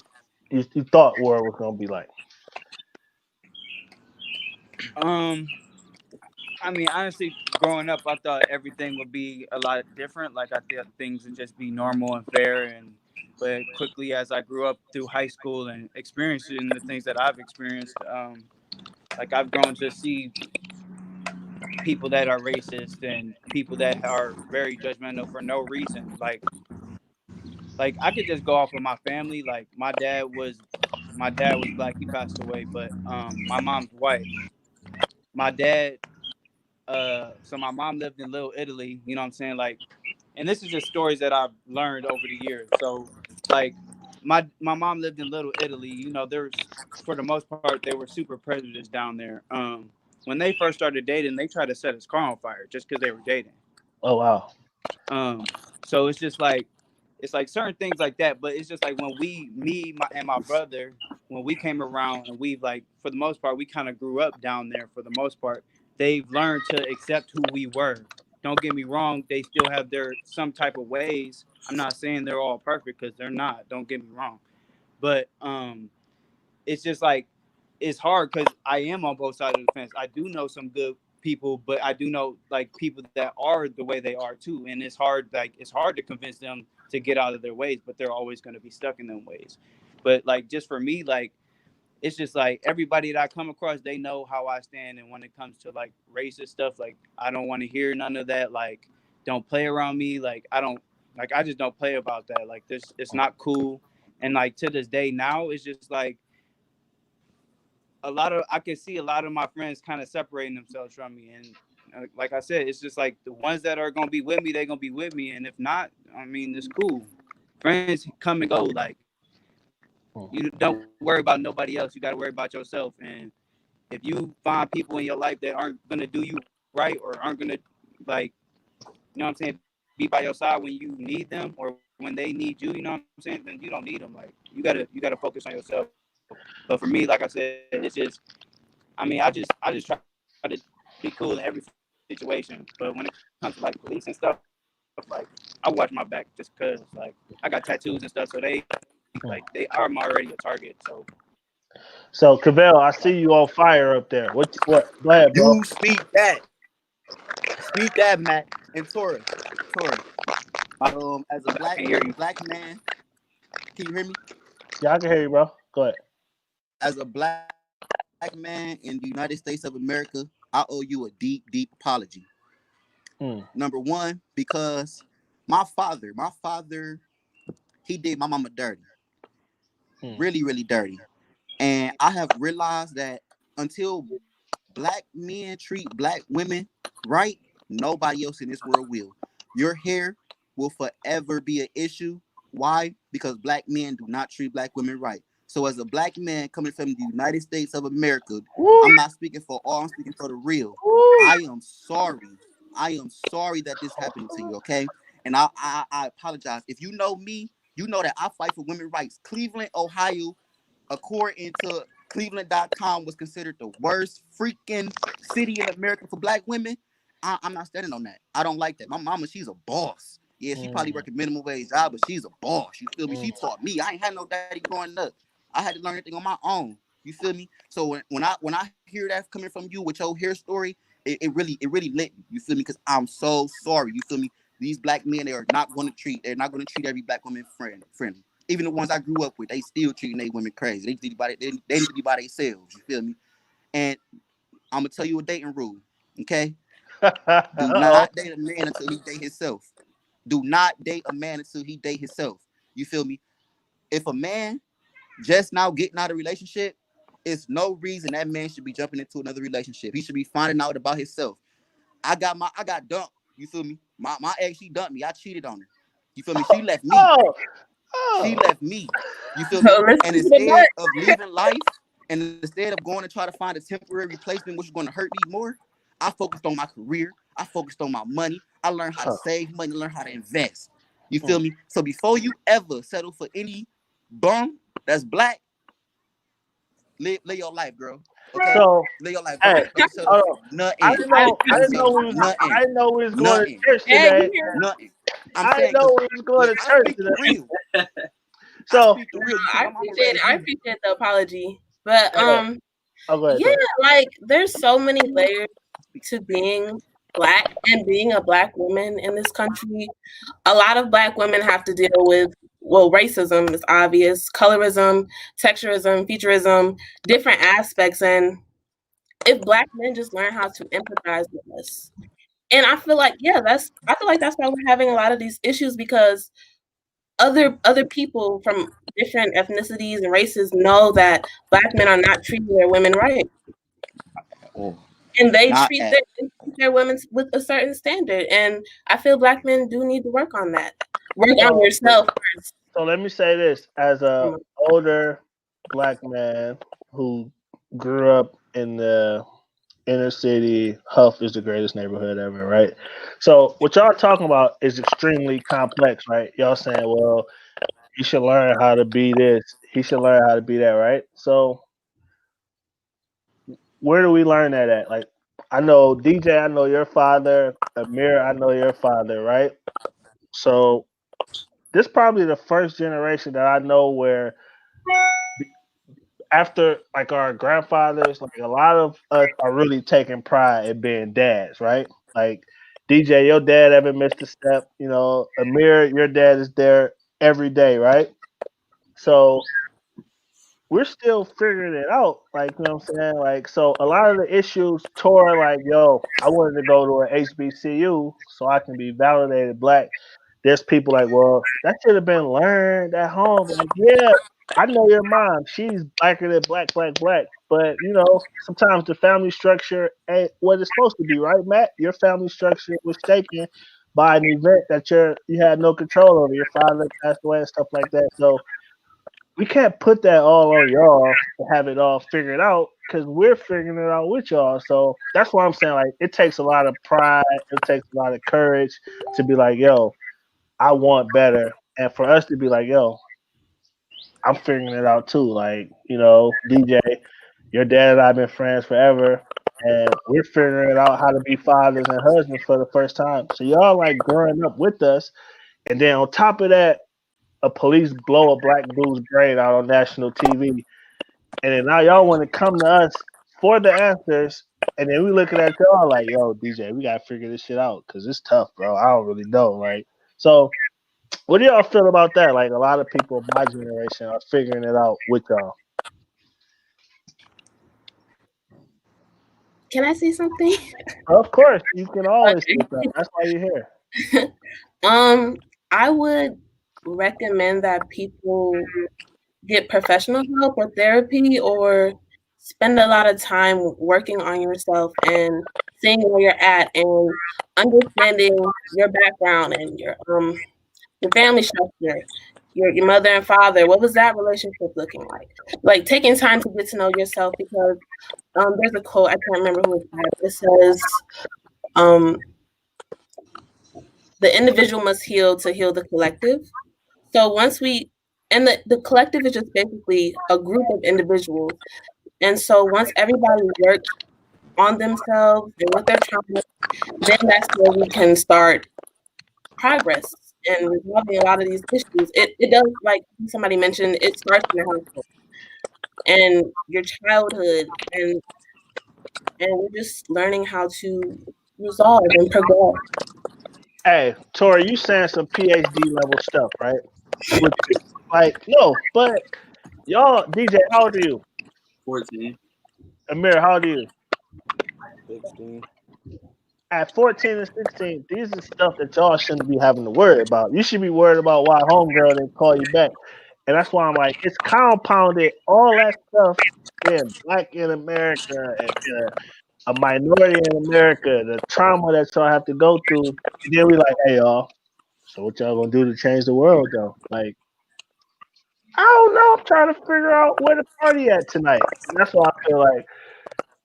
Speaker 1: thought world was gonna be like?
Speaker 4: I mean, honestly, growing up, I thought everything would be a lot different. Like, I thought things would just be normal and fair. But quickly, as I grew up through high school and experiencing the things that I've experienced, like I've grown to see people that are racist and people that are very judgmental for no reason. Like I could just go off of my family. Like my dad was black. He passed away, but my mom's white. My dad. So my mom lived in Little Italy. You know what I'm saying? Like, and this is just stories that I've learned over the years. So, like, my mom lived in Little Italy. You know, there's for the most part they were super prejudiced down there. When they first started dating, they tried to set his car on fire just because they were dating.
Speaker 1: Oh wow.
Speaker 4: So it's like certain things like that. But it's just like when and my brother, when we came around and we've like for the most part we kind of grew up down there. For the most part, they've learned to accept who we were. Don't get me wrong; they still have their some type of ways. I'm not saying they're all perfect because they're not. Don't get me wrong, but it's just like it's hard because I am on both sides of the fence. I do know some good people, but I do know like people that are the way they are too, and it's hard to convince them to get out of their ways, but they're always going to be stuck in them ways. But like just for me, like it's just like everybody that I come across, they know how I stand, and when it comes to like racist stuff, like I don't want to hear none of that. Like don't play around me. Like I just don't play about that. Like this, it's not cool. And like to this day now, it's just like I can see a lot of my friends kind of separating themselves from me, and like I said, it's just like the ones that are gonna be with me, they're gonna be with me, and if not, I mean, it's cool. Friends come and go. Like you don't worry about nobody else. You got to worry about yourself. And if you find people in your life that aren't gonna do you right or aren't gonna like, you know what I'm saying, be by your side when you need them or when they need you, you know what I'm saying, then you don't need them. Like you gotta focus on yourself. But for me, like I said, it's just, I mean, I just try to be cool in every situation. But when it comes to like police and stuff, like I watch my back just cause like I got tattoos and stuff, so they are already a target.
Speaker 1: So Cavell, I see you on fire up there. What? Go ahead, bro.
Speaker 2: You speak that, Matt and Tori. As a black man, can you hear me?
Speaker 1: Yeah, I can hear you, bro. Go ahead.
Speaker 2: As a black man in the United States of America, I owe you a deep, deep apology. Number one, because my father, he did my mama dirty. Really, really dirty. And I have realized that until black men treat black women right, nobody else in this world will. Your hair will forever be an issue. Why? Because black men do not treat black women right. So as a black man coming from the United States of America, I'm not speaking for all, I'm speaking for the real. I am sorry that this happened to you, okay? And I apologize. If you know me, you know that I fight for women's rights. Cleveland, Ohio, according to Cleveland.com, was considered the worst freaking city in America for black women. I'm not standing on that. I don't like that. My mama, she's a boss. Yeah, she probably working minimum wage job, but she's a boss. You feel me? She taught me. I ain't had no daddy growing up. I had to learn everything on my own. You feel me? So when I hear that coming from you with your hair story, it really lit me. You feel me? Because I'm so sorry. You feel me? These black men, they're not going to treat every black woman friendly. Even the ones I grew up with, they still treating they women crazy. They need to be by themselves. You feel me? And I'm gonna tell you a dating rule, okay? Do not date a man until he date himself. Do not date a man until he date himself. You feel me? If a man just now getting out of a relationship, it's no reason that man should be jumping into another relationship. He should be finding out about himself. I got dumped. You feel me? My ex, she dumped me. I cheated on her. You feel me? She left me. She left me. You feel me? And instead of living life, and instead of going to try to find a temporary replacement, which is going to hurt me more, I focused on my career. I focused on my money. I learned how to save money, learn how to invest. You feel me? So before you ever settle for any bum that's black, live your life, girl. Okay,
Speaker 1: so
Speaker 2: live your life.
Speaker 1: hey,
Speaker 2: Nothing.
Speaker 1: I didn't know we was going to church today.
Speaker 2: Nothing.
Speaker 1: I didn't know we was going to church today. So
Speaker 3: I appreciate the apology, but
Speaker 1: ahead,
Speaker 3: yeah, like there's so many layers to being black and being a black woman in this country. A lot of black women have to deal with, well, racism is obvious, colorism, texturism, featureism, different aspects. And if black men just learn how to empathize with us, and I feel like, that's why we're having a lot of these issues, because other people from different ethnicities and races know that black men are not treating their women right. And they treat their women with a certain standard. And I feel black men do need to work on that. Work on yourself first.
Speaker 1: So let me say this, as a older black man who grew up in the inner city, Huff is the greatest neighborhood ever, right? So what y'all talking about is extremely complex, right? Y'all saying, well, he should learn how to be this, he should learn how to be that, right? So where do we learn that at? Like, I know DJ, I know your father, Amir, I know your father, right? So this is probably the first generation that I know where after like our grandfathers, like a lot of us are really taking pride in being dads, right? Like DJ, your dad haven't missed a step. You know, Amir, your dad is there every day, right? So we're still figuring it out. Like, you know what I'm saying? Like, so a lot of the issues tore like, yo, I wanted to go to an HBCU so I can be validated black. There's people like, well, that should have been learned at home. Like, yeah, I know your mom. She's blacker than black, black, black. But you know, sometimes the family structure ain't what it's supposed to be, right, Matt? Your family structure was shaken by an event that you had no control over. Your father passed away and stuff like that. So we can't put that all on y'all to have it all figured out because we're figuring it out with y'all. So that's why I'm saying like it takes a lot of pride, it takes a lot of courage to be like, yo, I want better. And for us to be like, yo, I'm figuring it out too. Like, you know, DJ, your dad and I have been friends forever. And we're figuring out how to be fathers and husbands for the first time. So y'all like growing up with us. And then on top of that, a police blow a black dude's brain out on national TV. And then now y'all want to come to us for the answers. And then we looking at y'all like, yo, DJ, we gotta figure this shit out because it's tough, bro. I don't really know. Like, so what do y'all feel about that? Like a lot of people of my generation are figuring it out with y'all.
Speaker 3: Can I say something?
Speaker 1: Of course, you can always say that. That's why you're here.
Speaker 3: I would recommend that people get professional help or therapy or spend a lot of time working on yourself and seeing where you're at and understanding your background and your family structure, your mother and father. What was that relationship looking like? Like taking time to get to know yourself because there's a quote, I can't remember who it says, the individual must heal to heal the collective. So once the collective is just basically a group of individuals. And so once everybody works on themselves and with their trauma, then that's where we can start progress and resolving a lot of these issues. It does, like somebody mentioned, it starts in your household and your childhood, and we're just learning how to resolve and progress.
Speaker 1: Hey, Tori, you saying some PhD level stuff, right? Like, no, but y'all, DJ, how old are you?
Speaker 5: 14.
Speaker 1: Amir, how old are you?
Speaker 6: 16.
Speaker 1: At 14 and 16, these are stuff that y'all shouldn't be having to worry about. You should be worried about why homegirl didn't call you back. And that's why I'm like, it's compounded all that stuff being black in America and a minority in America, the trauma that y'all have to go through. And then we like, hey y'all, so what y'all gonna do to change the world though? Like, I don't know. I'm trying to figure out where the party at tonight. And that's why I feel like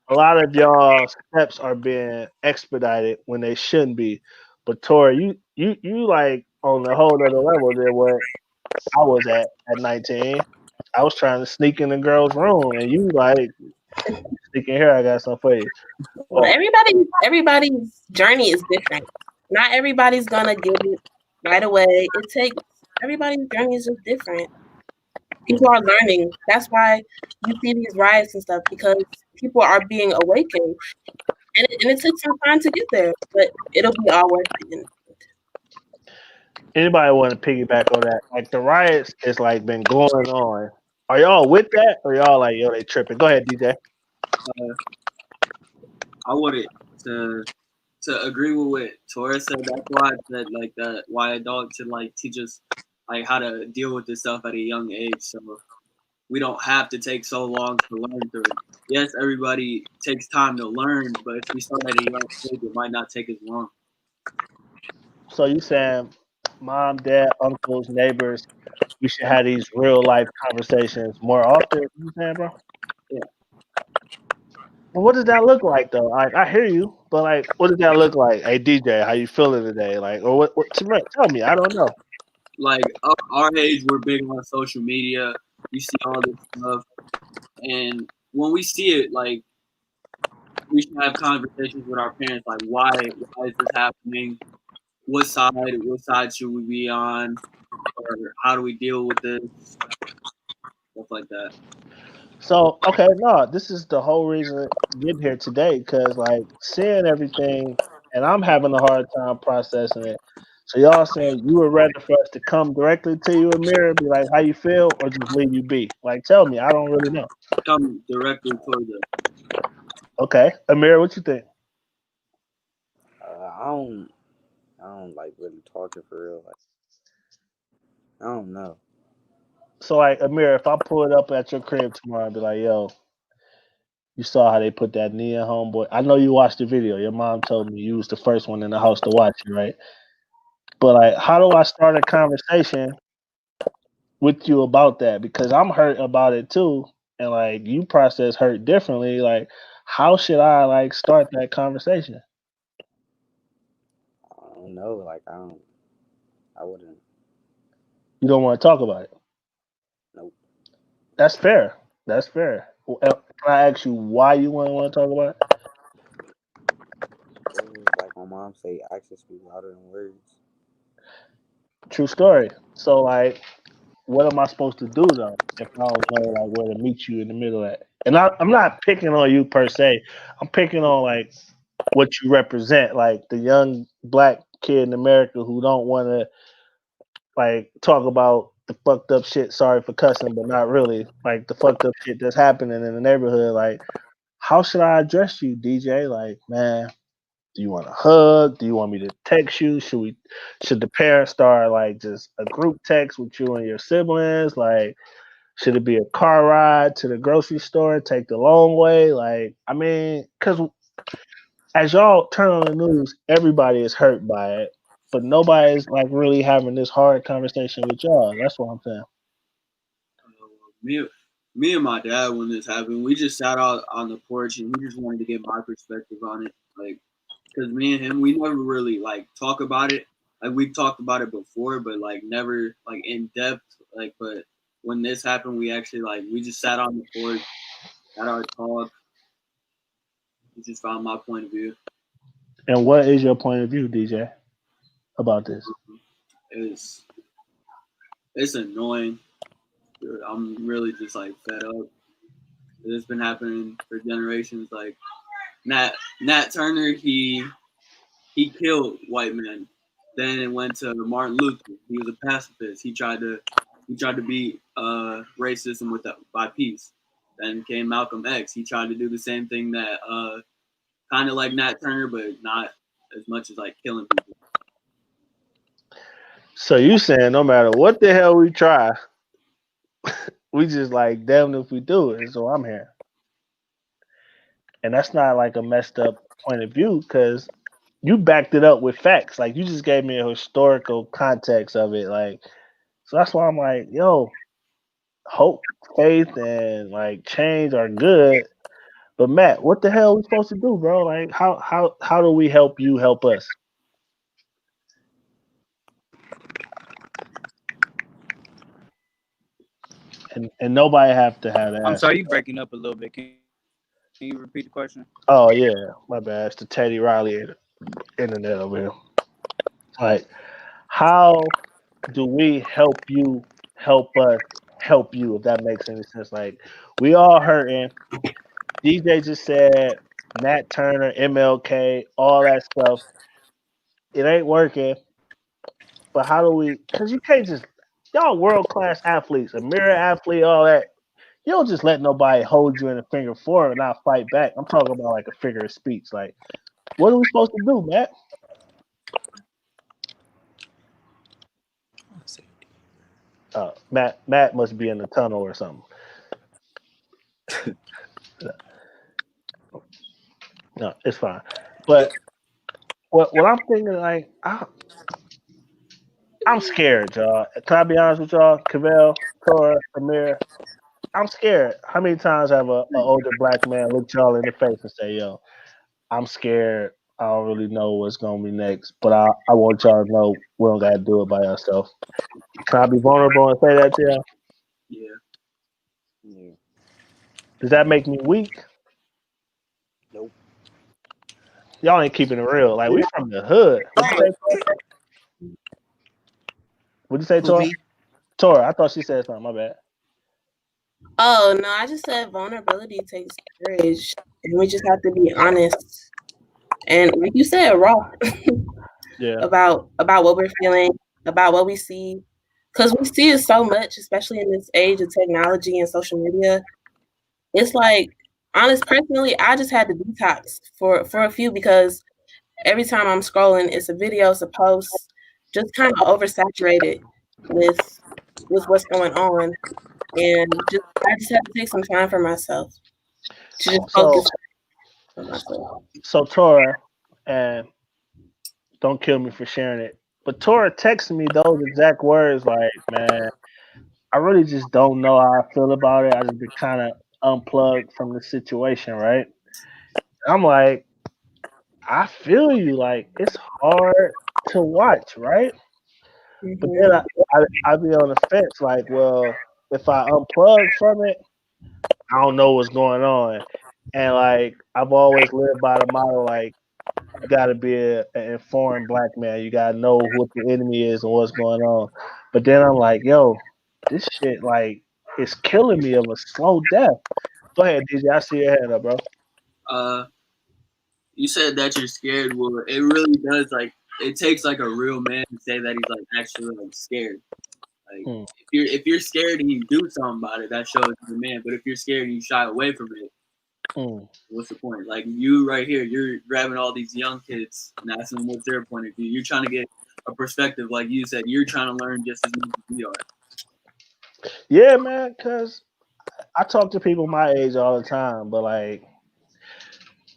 Speaker 1: a lot of y'all steps are being expedited when they shouldn't be. But Tori, you like on a whole other level than what I was at 19. I was trying to sneak in the girl's room, and you like sneak in here. I got something for you.
Speaker 3: Well, everybody's journey is different. Not everybody's gonna get it right away. Everybody's journey is just different. People are learning. That's why you see these riots and stuff, because people are being awakened. And it took some time to get there, but it'll be all worth it.
Speaker 1: Anybody want to piggyback on that? Like the riots is like been going on. Are y'all with that, or y'all like yo they tripping? Go ahead, DJ.
Speaker 5: I wanted to agree with what Tora said. That's why I said like that. Why adults should like teach us like how to deal with this stuff at a young age, so we don't have to take so long to learn through it. Yes, everybody takes time to learn, but if we start at a young age, it might not take as long.
Speaker 1: So you saying mom, dad, uncles, neighbors, we should have these real life conversations more often? You saying, bro?
Speaker 5: Yeah.
Speaker 1: Well, what does that look like though? Like I hear you, but like, what does that look like? Hey DJ, how you feeling today? Like, or what? Tell me. I don't know.
Speaker 5: Like our age, we're big on social media. You see all this stuff, and when we see it, like we should have conversations with our parents. Like, why is this happening? What side should we be on, or how do we deal with this? Stuff like that.
Speaker 1: So okay, no, this is the whole reason getting here today, because like seeing everything, and I'm having a hard time processing it. So y'all saying you would rather for us to come directly to you, Amir, and be like, "How you feel," or just leave you be? Like, tell me. I don't really know.
Speaker 5: Come directly toward them.
Speaker 1: Okay, Amir, what you think?
Speaker 6: I don't like really talking for real. Like, I don't know.
Speaker 1: So like, Amir, if I pull it up at your crib tomorrow and be like, "Yo, you saw how they put that knee in homeboy." I know you watched the video. Your mom told me you was the first one in the house to watch it, right? But like, how do I start a conversation with you about that? Because I'm hurt about it too, and like you process hurt differently. Like, how should I like start that conversation?
Speaker 6: I don't know. Like, I wouldn't.
Speaker 1: You don't want to talk about it.
Speaker 6: Nope.
Speaker 1: That's fair. That's fair. Can I ask you why you want to talk about it?
Speaker 6: Like my mom say, actions speak louder than words.
Speaker 1: True story. So like, what am I supposed to do though if I don't know like where to meet you in the middle at? And I'm not picking on you per se. I'm picking on like what you represent, like the young black kid in America who don't want to like talk about the fucked up shit. Sorry for cussing, but not really. Like the fucked up shit that's happening in the neighborhood. Like, how should I address you, DJ? Like, man, do you want a hug? Do you want me to text you? Should the parents start like just a group text with you and your siblings? Like, should it be a car ride to the grocery store? Take the long way? Like, I mean, because as y'all turn on the news, everybody is hurt by it, but nobody's like really having this hard conversation with y'all. That's what I'm saying.
Speaker 5: Me, me and my dad, when this happened, we just sat out on the porch and we just wanted to get my perspective on it. Like, because me and him, we never really like talk about it. Like we've talked about it before, but like never like in depth. Like, but when this happened, we actually like we just sat on the porch, had our talk. We just found my point of view.
Speaker 1: And what is your point of view, DJ, about this?
Speaker 5: It's it's annoying. Dude, I'm really just like fed up. It's been happening for generations. Like Nat Turner, he killed white men. Then it went to Martin Luther. He was a pacifist. He tried to beat racism with by peace. Then came Malcolm X. He tried to do the same thing that kind of like Nat Turner, but not as much as like killing people.
Speaker 1: So you saying no matter what the hell we try, we just like damned if we do it. So I'm here, and that's not like a messed up point of view because you backed it up with facts. Like you just gave me a historical context of it. Like so that's why I'm like, yo, hope, faith, and like change are good. But Matt, what the hell are we supposed to do, bro? Like how do we help you help us? And nobody have to have that.
Speaker 4: I'm sorry, you breaking up a little bit. Can you repeat the question?
Speaker 1: Oh yeah, my bad. It's the Teddy Riley internet over here. Like, how do we help you help us help you? If that makes any sense. Like, we all hurting. DJ just said Nat Turner, MLK, all that stuff. It ain't working. But how do we? Because you can't just y'all world class athletes, a mirror athlete, all that. You don't just let nobody hold you in a finger four and not fight back. I'm talking about like a figure of speech. Like, what are we supposed to do, Matt? Matt must be in the tunnel or something. No, it's fine. But what I'm thinking, like, I'm scared, y'all. Can I be honest with y'all? Cavell, Tora, Amir, I'm scared. How many times have an older black man looked y'all in the face and say, yo, I'm scared. I don't really know what's going to be next, but I want y'all to know we don't got to do it by ourselves. Can I be vulnerable and say that to y'all?
Speaker 5: Yeah.
Speaker 1: Does that make me weak?
Speaker 6: Nope.
Speaker 1: Y'all ain't keeping it real. Like, we from the hood. What'd you say, Tora? Tora, I thought she said something. My bad.
Speaker 3: Oh no, I just said vulnerability takes courage, and we just have to be honest and, like you said, raw
Speaker 1: Yeah.
Speaker 3: about what we're feeling, about what we see, because we see it so much, especially in this age of technology and social media. It's like, honest, personally, I just had to detox for a few because every time I'm scrolling, it's a video, it's a post, just kind of oversaturated with what's going on, and I just had to take some time for myself to just
Speaker 1: So
Speaker 3: focus on myself.
Speaker 1: so Tora, and don't kill me for sharing it, but Tora texted me those exact words like, man, I really just don't know how I feel about it. I just been kind of unplugged from the situation, right? I'm like, I feel you. Like it's hard to watch, right? But then
Speaker 3: Mhm.
Speaker 1: I be on the fence, like, well, if I unplug from it, I don't know what's going on. And like I've always lived by the motto, like you got to be an informed black man. You got to know what the enemy is and what's going on. But then I'm like, yo, this shit like it's killing me of a slow death. Go ahead, DJ. I see your hand up, bro.
Speaker 5: Uh, you said that you're scared. Well, it really does. Like, it takes like a real man to say that he's like actually like scared. Like,
Speaker 1: Hmm.
Speaker 5: if you're scared and you do something about it, that shows you're a man. But if you're scared and you shy away from it,
Speaker 1: Hmm.
Speaker 5: what's the point? Like you right here, you're grabbing all these young kids and asking them what's their point of view. You're trying to get a perspective, like you said. You're trying to learn just as much as we are.
Speaker 1: Yeah, man. Cause I talk to people my age all the time, but like,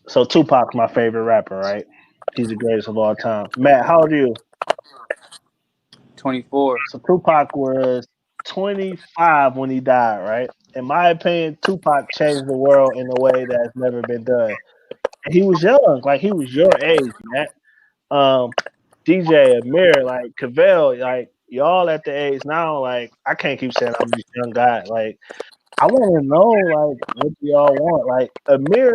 Speaker 1: so Tupac's my favorite rapper, right? He's the greatest of all time. Matt, how old are you?
Speaker 4: 24.
Speaker 1: So Tupac was 25 when he died, right? In my opinion, Tupac changed the world in a way that's never been done. And he was young, like he was your age, Matt. Um, DJ, Amir, like Cavell, like y'all at the age now, like I can't keep saying I'm this young guy. Like I want to know, like what do y'all want? Like Amir,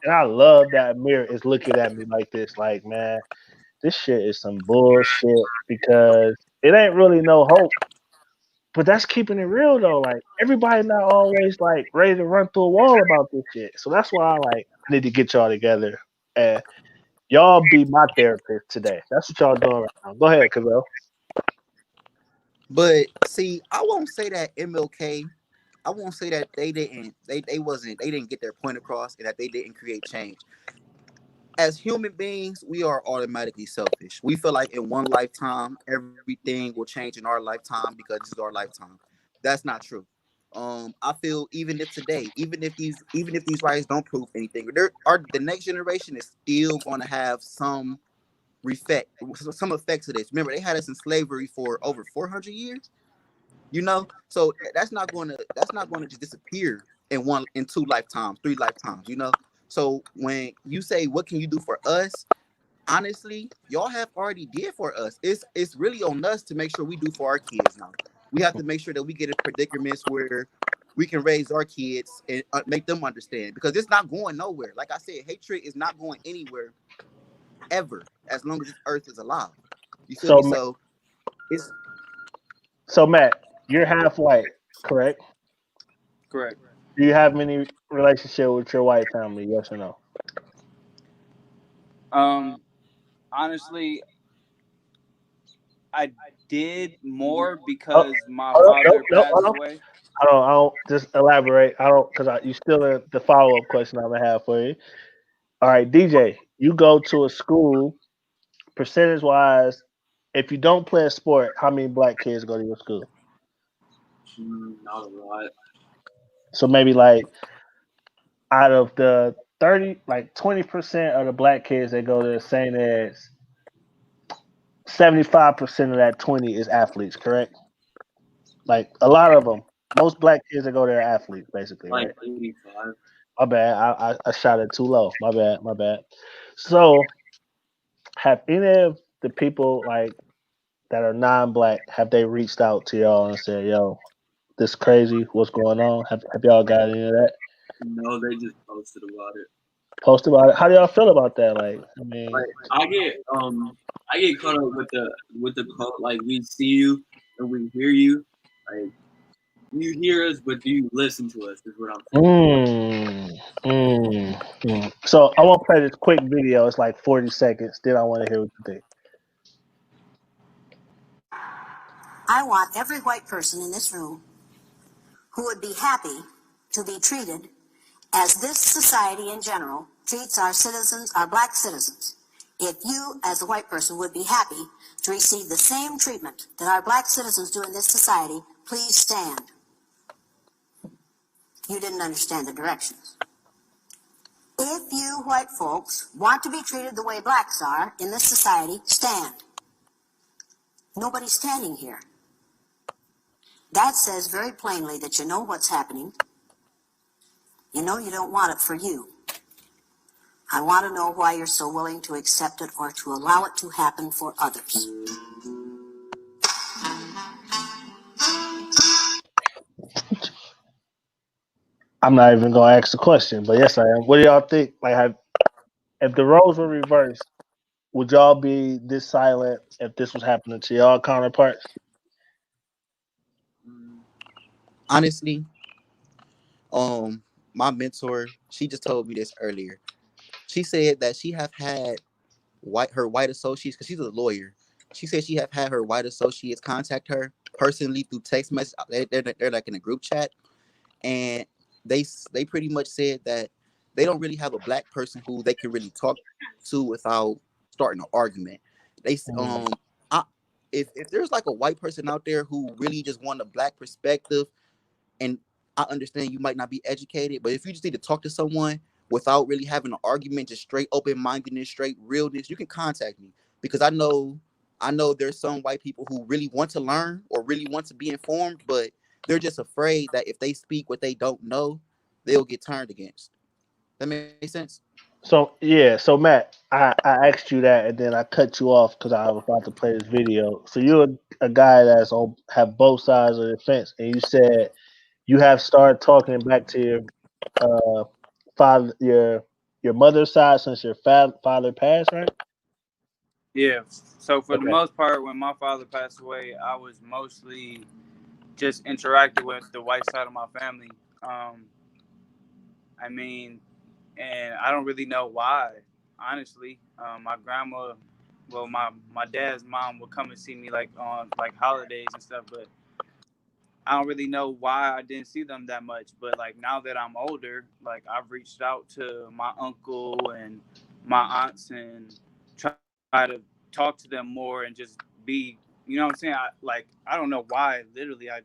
Speaker 1: and I love that Amir is looking at me like this, like man, this shit is some bullshit because it ain't really no hope. But that's keeping it real though. Like everybody not always like ready to run through a wall about this shit. So that's why I need to get y'all together and y'all be my therapist today. That's what y'all doing right now. Go ahead, Cavell.
Speaker 2: But see, I won't say that MLK. I won't say that they didn't get their point across and that they didn't create change. As human beings, we are automatically selfish. We feel like in one lifetime everything will change in our lifetime because this is our lifetime. That's not true. I feel even if today, even if these writers don't prove anything, there are the next generation is still going to have effect, some effects of this. Remember, they had us in slavery for over 400 years. You know, so that's not going to just disappear in two lifetimes, three lifetimes. You know, so when you say what can you do for us, honestly, y'all have already did for us. It's really on us to make sure we do for our kids now. We have to make sure that we get in predicaments where we can raise our kids and make them understand because it's not going nowhere. Like I said, hatred is not going anywhere ever as long as this earth is alive. You feel me?
Speaker 1: So
Speaker 2: So it's
Speaker 1: so Matt, you're half white, correct?
Speaker 4: Correct.
Speaker 1: Do you have any relationship with your white family? Yes or no?
Speaker 4: Um, honestly, I did more
Speaker 1: Oh,
Speaker 4: because my
Speaker 1: hold on,
Speaker 4: father
Speaker 1: no, hold
Speaker 4: passed
Speaker 1: on.
Speaker 4: away.
Speaker 1: I don't just elaborate. I don't because you still in the follow up question I'm gonna have for you. All right, DJ, you go to a school percentage wise. If you don't play a sport, how many black kids go to your school?
Speaker 5: Not a lot.
Speaker 1: So maybe like out of the 30, like 20% of the black kids that go to St. Ed's, 75% of that 20 is athletes, correct? Like a lot of them, most black kids that go there are athletes, basically,
Speaker 5: Like
Speaker 1: right?
Speaker 5: 85.
Speaker 1: My bad. I shot it too low. My bad. My bad. So, have any of the people like that are non-black have they reached out to y'all and said, "Yo, this crazy. What's going on?" Have y'all got any of that?
Speaker 5: No, they just posted about it.
Speaker 1: Post about it. How do y'all feel about that? Like, I mean,
Speaker 5: Like I get caught up with the quote like we see you and we hear you. Like You hear us, but do you listen to us? Is what I'm saying.
Speaker 1: So I want to play this quick video. It's like 40 seconds. Then I want to hear what you think.
Speaker 7: I want every white person in this room who would be happy to be treated as this society in general treats our citizens, our black citizens. If you, as a white person, would be happy to receive the same treatment that our black citizens do in this society, please stand. You didn't understand the directions. If you white folks want to be treated the way blacks are in this society, stand. Nobody's standing here. That says very plainly that you know what's happening. You know you don't want it for you. I want to know why you're so willing to accept it or to allow it to happen for others.
Speaker 1: I'm not even gonna ask the question, but yes, I am. What do y'all think? Like, if the roles were reversed, would y'all be this silent if this was happening to y'all counterparts?
Speaker 2: Honestly, my mentor, she just told me this earlier. She said that she have had her white associates, because she's a lawyer. She said she have had her white associates contact her personally through text message. They're like in a group chat, and they pretty much said that they don't really have a black person who they can really talk to without starting an argument. They if there's like a white person out there who really just want a black perspective, and I understand you might not be educated, but if you just need to talk to someone without really having an argument, just straight open-mindedness, straight realness, you can contact me, because I know there's some white people who really want to learn or really want to be informed, but they're just afraid that if they speak what they don't know, they'll get turned against. That makes sense?
Speaker 1: So Matt, I asked you that, and then I cut you off because I was about to play this video. So you're a guy that's have both sides of the fence, and you said you have started talking back to your father, your mother's side since your father passed, right?
Speaker 4: Yeah. So for the
Speaker 1: Okay.
Speaker 4: most part, when my father passed away, I was mostly just interacting with the white side of my family. I mean, and I don't really know why, honestly. My grandma, well, my dad's mom would come and see me like on like holidays and stuff, but I don't really know why I didn't see them that much. But like now that I'm older, like I've reached out to my uncle and my aunts and try to talk to them more and just be, you know what I'm saying? I don't know why. Literally, I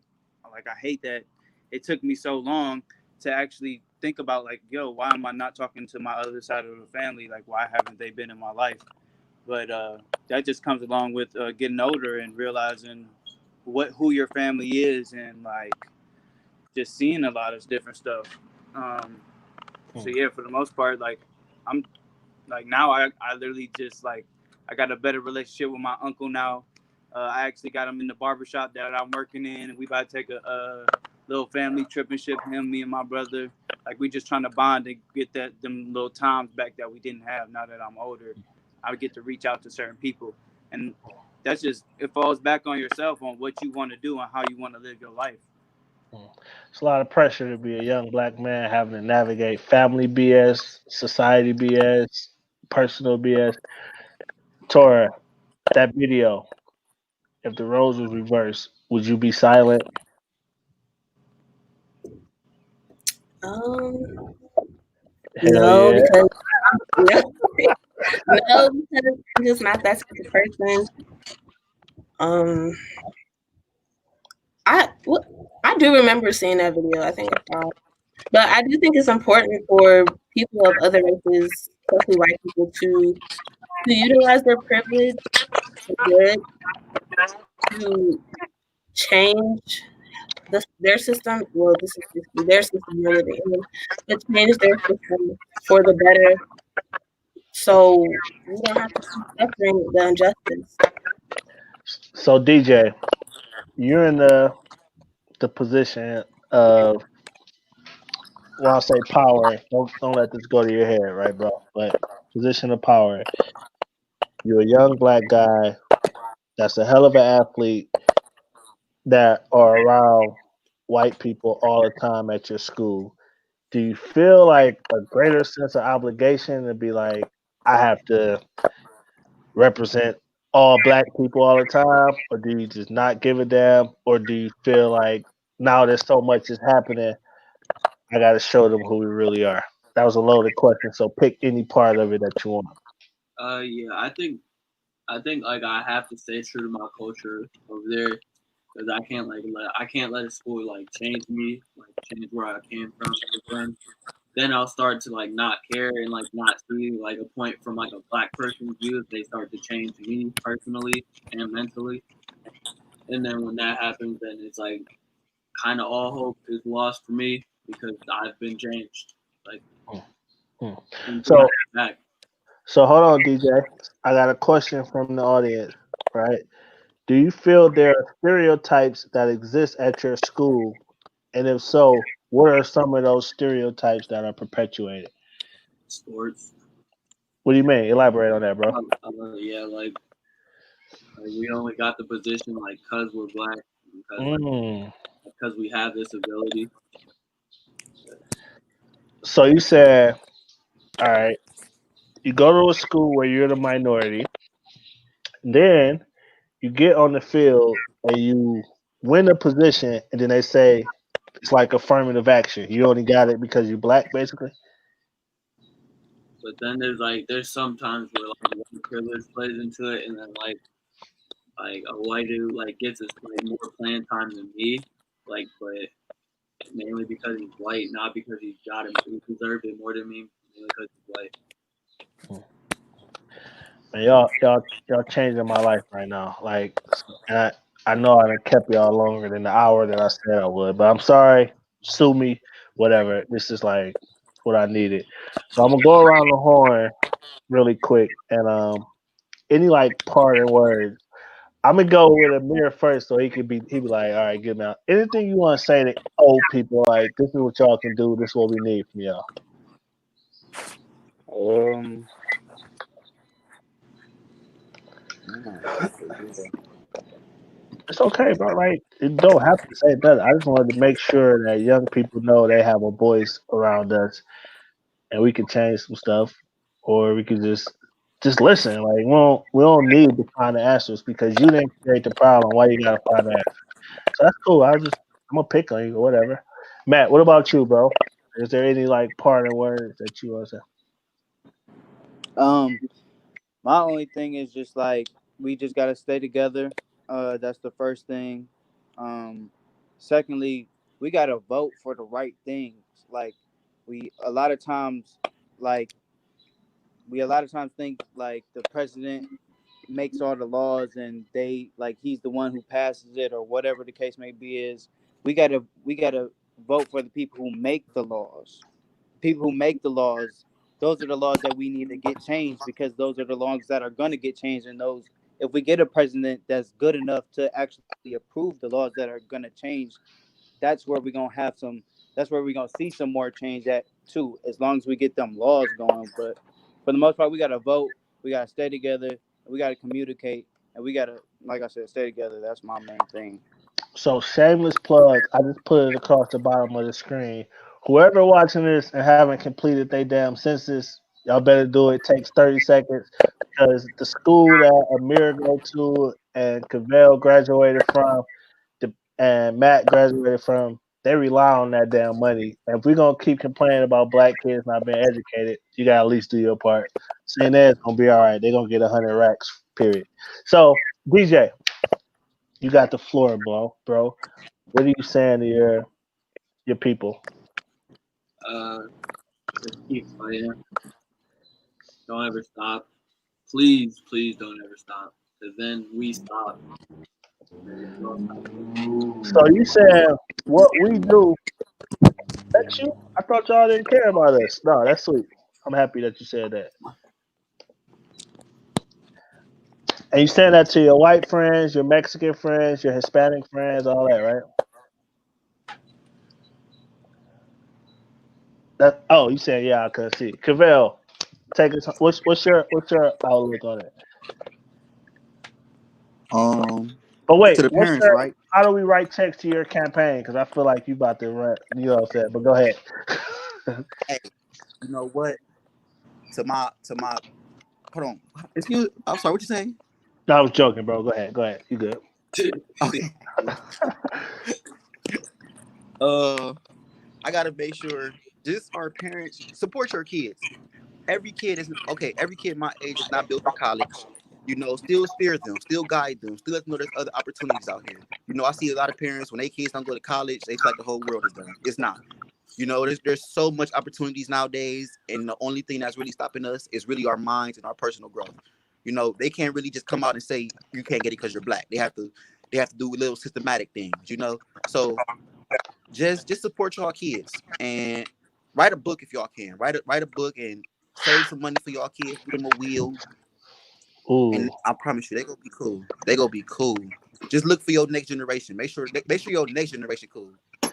Speaker 4: hate that it took me so long to actually think about like, yo, why am I not talking to my other side of the family? Like, why haven't they been in my life? But that just comes along with getting older and realizing who your family is, and like just seeing a lot of different stuff. So yeah, for the most part, like I'm like now I literally just like I got a better relationship with my uncle now. I actually got him in the barbershop that I'm working in, and we about to take a little family trip and ship him, me and my brother. Like we just trying to bond and get them little times back that we didn't have. Now that I'm older, I get to reach out to certain people, and that's just, it falls back on yourself on what you want to do and how you want to live your life.
Speaker 1: It's a lot of pressure to be a young black man having to navigate family BS, society BS, personal BS. Tora, that video, if the roles was reversed, would you be silent?
Speaker 3: No,
Speaker 1: Yeah.
Speaker 3: because no, because I'm just not that type of person. I do remember seeing that video. I think I saw it. But I do think it's important for people of other races, especially white people, to utilize their privilege for good, to change their system. Well, this is their system more than anyone, but change their system for the better, so we don't have to keep suffering the injustice.
Speaker 1: So DJ, you're in the position of, well, I'll say power. Don't let this go to your head, right, bro? But position of power. You're a young black guy that's a hell of an athlete that are around white people all the time at your school, do you feel like a greater sense of obligation to be like, I have to represent all black people all the time, or do you just not give a damn, or do you feel like now there's so much is happening, I got to show them who we really are? That was a loaded question, so pick any part of it that you want.
Speaker 5: Yeah, I think like I have to stay true to my culture over there because I can't let a school like change me, like change where I came from. Then I'll start to like not care and like not see like a point from like a black person's view if they start to change me personally and mentally. And then when that happens, then it's like kind of all hope is lost for me because I've been changed. Like,
Speaker 1: Hmm.
Speaker 5: and
Speaker 1: So,
Speaker 5: back.
Speaker 1: so hold on, DJ. I got a question from the audience. Right? Do you feel there are stereotypes that exist at your school, and if so, what are some of those stereotypes that are perpetuated?
Speaker 5: Sports.
Speaker 1: What do you mean? Elaborate on that, bro.
Speaker 5: Yeah, like we only got the position like because we're black, because we have this ability.
Speaker 1: So you said, all right, you go to a school where you're the minority, then you get on the field and you win a position, and then they say it's like affirmative action. You only got it because you're black, basically.
Speaker 5: But then there's sometimes where like white privilege plays into it, and then like a white dude like gets his like more playing time than me, like but mainly because he's white, not because he got it. He deserved it more than me, mainly because he's white.
Speaker 1: And y'all changing my life right now. Like, and I know I done kept y'all longer than the hour that I said I would, but I'm sorry. Sue me, whatever. This is like what I needed. So I'm gonna go around the horn really quick, and any like parting words. I'm gonna go with Amir first, so he be like, all right, good now. Anything you want to say to old people, like this is what y'all can do. This is what we need from y'all.
Speaker 6: Um,
Speaker 1: It's okay, bro. Like you don't have to say that. I just wanted to make sure that young people know they have a voice around us, and we can change some stuff, or we could just listen. Like we don't need to find the answers because you didn't create the problem. Why you gotta find the answer? So that's cool. I'm gonna pick on you or whatever. Matt, what about you, bro? Is there any like parting words that you want to say?
Speaker 4: Um, my only thing is just like we just gotta stay together. That's the first thing. Um, Secondly, we gotta vote for the right things. Like we a lot of times, like we a lot of times think like the president makes all the laws and they like he's the one who passes it or whatever the case may be. Is we gotta vote for the people who make the laws. People who make the laws, those are the laws that we need to get changed because those are the laws that are going to get changed. And those, if we get a president that's good enough to actually approve the laws that are going to change, that's where we're going to have some. That's where we're going to see some more change at too. As long as we get them laws going, but for the most part, we got to vote. We got to stay together. We got to communicate, and we got to, like I said, stay together. That's my main thing.
Speaker 1: So shameless plug. I just put it across the bottom of the screen. Whoever watching this and haven't completed their damn census, y'all better do it. It takes 30 seconds because the school that Amir go to and Cavell graduated from, and Matt graduated from, they rely on that damn money. And if we're gonna keep complaining about black kids not being educated, you gotta at least do your part. Saying that's gonna be all right. They're gonna get 100 racks. Period. So DJ, you got the floor, bro. What are you saying to your people?
Speaker 5: Just keep fighting. Don't ever stop. Please, please don't ever stop. Because then we stop.
Speaker 1: So you said what we do. That's you. I thought y'all didn't care about us. No, that's sweet. I'm happy that you said that. And you saying that to your white friends, your Mexican friends, your Hispanic friends, all that, right? That you said yeah, I could see. Cavell, take us. What's your outlook on it?
Speaker 2: Um,
Speaker 1: But wait,
Speaker 2: to the
Speaker 1: what's
Speaker 2: parents,
Speaker 1: your
Speaker 2: right?
Speaker 1: how do we write text to your campaign? Because I feel like you about to run. You know what I'm saying? But go ahead.
Speaker 2: Hey, you know what? To my hold on. Excuse. I'm sorry. What you saying?
Speaker 1: No, I was joking, bro. Go ahead. Go ahead. You good?
Speaker 2: Okay. I gotta make sure just our parents support your kids. Every kid is okay. Every kid my age is not built for college. You know, still steer them, still guide them, still let them know there's other opportunities out here. You know, I see a lot of parents when their kids don't go to college, they feel like the whole world is done. It's not. You know, there's so much opportunities nowadays, and the only thing that's really stopping us is really our minds and our personal growth. You know, they can't really just come out and say you can't get it because you're black. They have to do little systematic things. You know, so just support y'all kids and write a book if y'all can. Write a book and save some money for y'all kids. Give them a wheel,
Speaker 1: Ooh.
Speaker 2: and I promise you, they gonna be cool. They gonna be cool. Just look for your next generation. Make sure your next generation cool.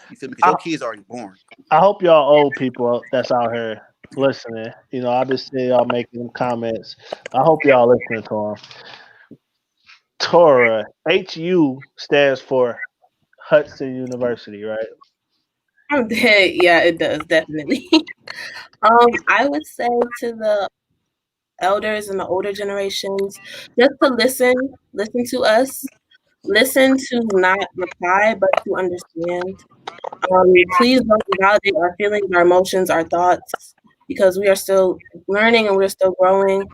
Speaker 2: You feel me? Because
Speaker 1: I,
Speaker 2: your kids already born.
Speaker 1: I hope y'all old people that's out here listening. You know, I just see y'all making them comments. I hope y'all listening to them. Torah, HU stands for Hudson University, right?
Speaker 3: Yeah, it does definitely. I would say to the elders and the older generations, just to listen to us, listen to not reply, but to understand. Please don't validate our feelings, our emotions, our thoughts, because we are still learning and we're still growing.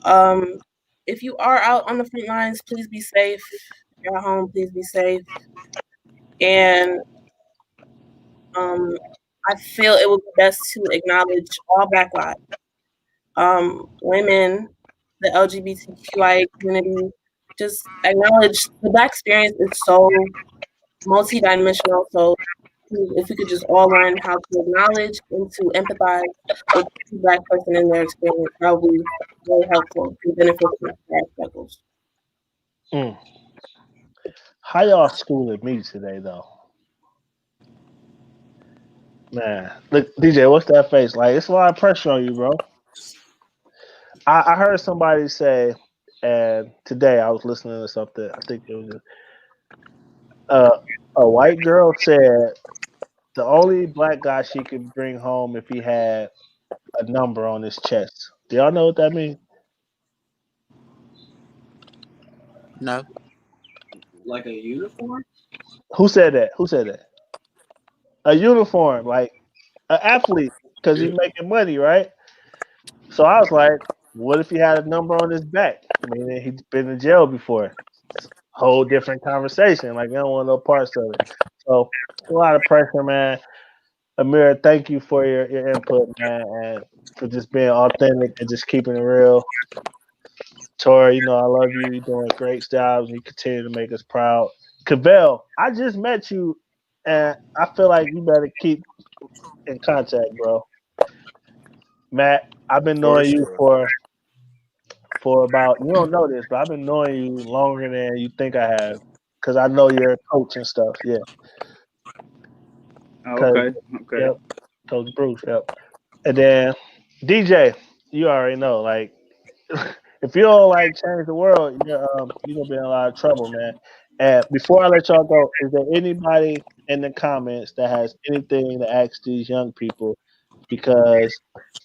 Speaker 3: Um, if you are out on the front lines, please be safe. If you're at home, please be safe. And I feel it would be best to acknowledge all Black lives, women, the LGBTQIA community. Just acknowledge the Black experience is so multidimensional. So if we could just all learn how to acknowledge and to empathize with the Black person in their experience, that would be very helpful and beneficial for our struggles.
Speaker 1: Mm. How y'all schooling me today, though? Man, look, DJ, what's that face like? It's a lot of pressure on you, bro. I heard somebody say, and today I was listening to something. I think it was uh, a white girl said the only black guy she could bring home if he had a number on his chest. Do y'all know what that means?
Speaker 2: No.
Speaker 5: Like a uniform?
Speaker 1: Who said that? Who said that? A uniform, like an athlete, because he's making money, right? So I was like, what if he had a number on his back? I mean, he's been in jail before. It's a whole different conversation. Like, I don't want no parts of it. So, a lot of pressure, man. Amir, thank you for your input, man, and for just being authentic and just keeping it real. Tori, you know, I love you. You're doing great jobs. You continue to make us proud. Cavell, I just met you, and I feel like you better keep in contact, bro. Matt, I've been
Speaker 2: For
Speaker 1: knowing you
Speaker 2: sure.
Speaker 1: for about, you don't know this, but I've been knowing you longer than you think I have, because I know you're a coach and stuff. Yeah, because
Speaker 4: Okay.
Speaker 1: yep, Coach Bruce. Yep, and then DJ, you already know, like. If you don't like change the world, you're gonna be in a lot of trouble, man. And before I let y'all go, is there anybody in the comments that has anything to ask these young people? Because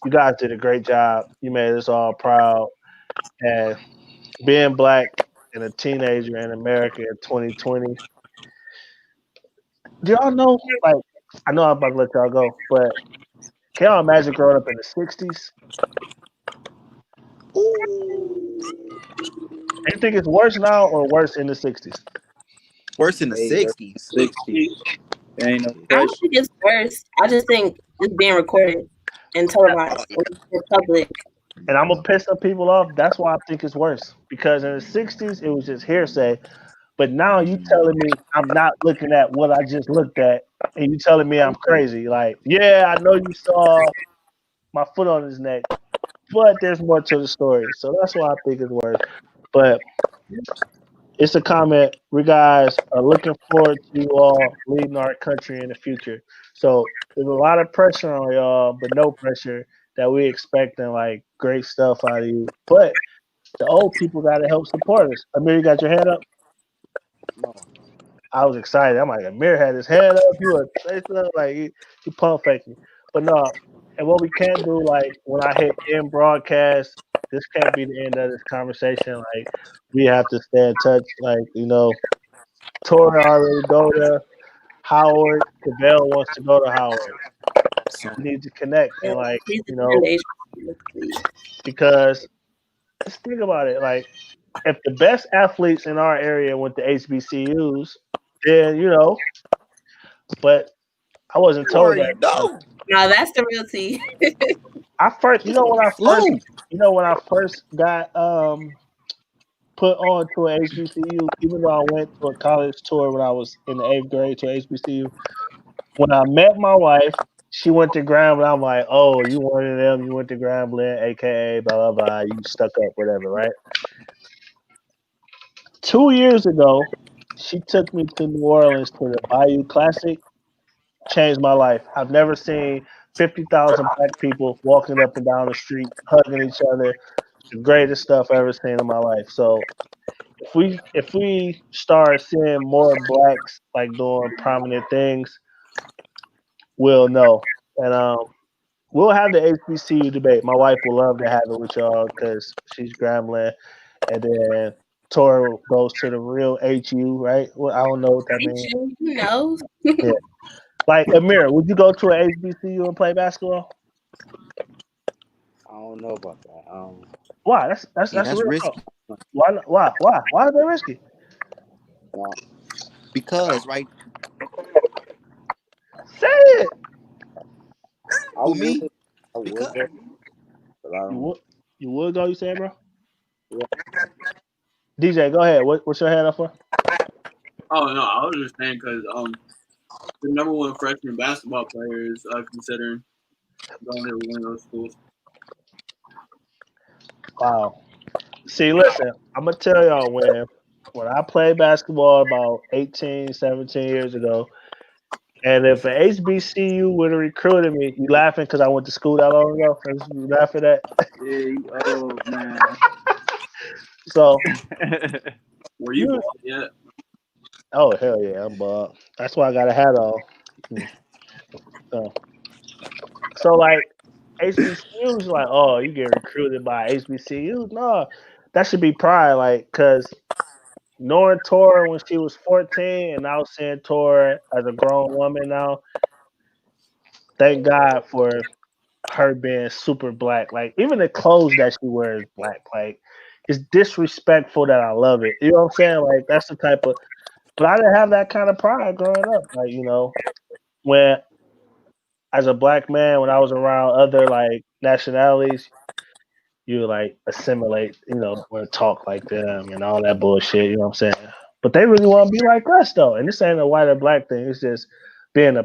Speaker 1: you guys did a great job. You made us all proud. And being black and a teenager in America in 2020, do y'all know? Like, I know I'm about to let y'all go, but can y'all imagine growing up in the 60s? Do you think it's worse now or worse in the 60s?
Speaker 2: Worse in the
Speaker 4: Hey, we're
Speaker 2: 60s.
Speaker 4: 60. There ain't no
Speaker 3: I don't
Speaker 4: question.
Speaker 3: think it's worse. I just think it's being recorded and televised and for public.
Speaker 1: And I'm gonna piss some people off. That's why I think it's worse. Because in the '60s, it was just hearsay. But now you telling me I'm not looking at what I just looked at, and you telling me I'm crazy. Like, yeah, I know you saw my foot on his neck, but there's more to the story. So that's why I think it's worse. But it's a comment. We guys are looking forward to you all leading our country in the future. So there's a lot of pressure on y'all, but no pressure that we expecting like great stuff out of you. But the old people got to help support us. Amir, you got your hand up?
Speaker 6: No.
Speaker 1: I was excited. I'm like, Amir had his head up. You would say something like he pump faking. But no, and what we can't do, like when I hit end broadcast, this can't be the end of this conversation. Like we have to stay in touch. Like Tori already go to Howard. Cabell wants to go to Howard. We need to connect and
Speaker 3: Please attend HBCU, please.
Speaker 1: because let's think about it. Like if the best athletes in our area went to HBCUs, then but I wasn't
Speaker 2: You
Speaker 1: told
Speaker 2: already
Speaker 1: that.
Speaker 2: know.
Speaker 3: No, that's the real tea.
Speaker 1: I first,
Speaker 2: This nigga slow.
Speaker 1: when I first got put on to an HBCU, even though I went to a college tour when I was in the 8th grade to HBCU. When I met my wife, she went to Grambling. I'm like, oh, you one of them? You went to Grambling, aka blah blah blah. You stuck up, whatever, right? 2 years ago, she took me to New Orleans to the Bayou Classic. Changed my life. I've never seen 50,000 black people walking up and down the street, hugging each other. The greatest stuff I've ever seen in my life. So if we start seeing more blacks like doing prominent things, we'll know. And we'll have the HBCU debate. My wife will love to have it with y'all because she's Grambling, and then Tora goes to the real HU, right? Well, I don't know what that means.
Speaker 3: Who knows?
Speaker 1: Yeah. Like Amir, would you go to an HBCU and play basketball?
Speaker 6: I don't know about that.
Speaker 1: Why? That's
Speaker 2: That's
Speaker 1: real
Speaker 2: risky.
Speaker 1: talk. Why? Why is that risky?
Speaker 2: Because right,
Speaker 1: Say it.
Speaker 2: for me,
Speaker 6: I would
Speaker 2: because
Speaker 6: go, but I
Speaker 1: You
Speaker 6: don't.
Speaker 1: would. You would go. You said, bro.
Speaker 6: Yeah.
Speaker 1: DJ, go ahead. What's your hand up for?
Speaker 5: Oh no, I was just saying because the number one freshman basketball players considering going to one of those schools.
Speaker 1: Wow. See, listen, I'm gonna tell y'all when I played basketball about 18, 17 years ago, and if an HBCU would have recruited me, you laughing because I went to school that long ago? You laughing at that?
Speaker 4: Yeah, oh man.
Speaker 1: So
Speaker 5: Were you bald yet?
Speaker 1: oh hell yeah, I'm bald. That's why I got a hat on. So like HBCUs, like, oh, you get recruited by HBCUs. No, that should be pride, like, because knowing Tora when she was 14 and now seeing Tora as a grown woman now, thank God for her being super black. Like, even the clothes that she wears black. Like, it's disrespectful that I love it. You know what I'm saying? Like, that's the type of, but I didn't have that kind of pride growing up. Like, when as a black man, when I was around other like nationalities, you like assimilate, or talk like them and all that bullshit, you know what I'm saying? But they really want to be like us though. And this ain't a white or black thing. It's just being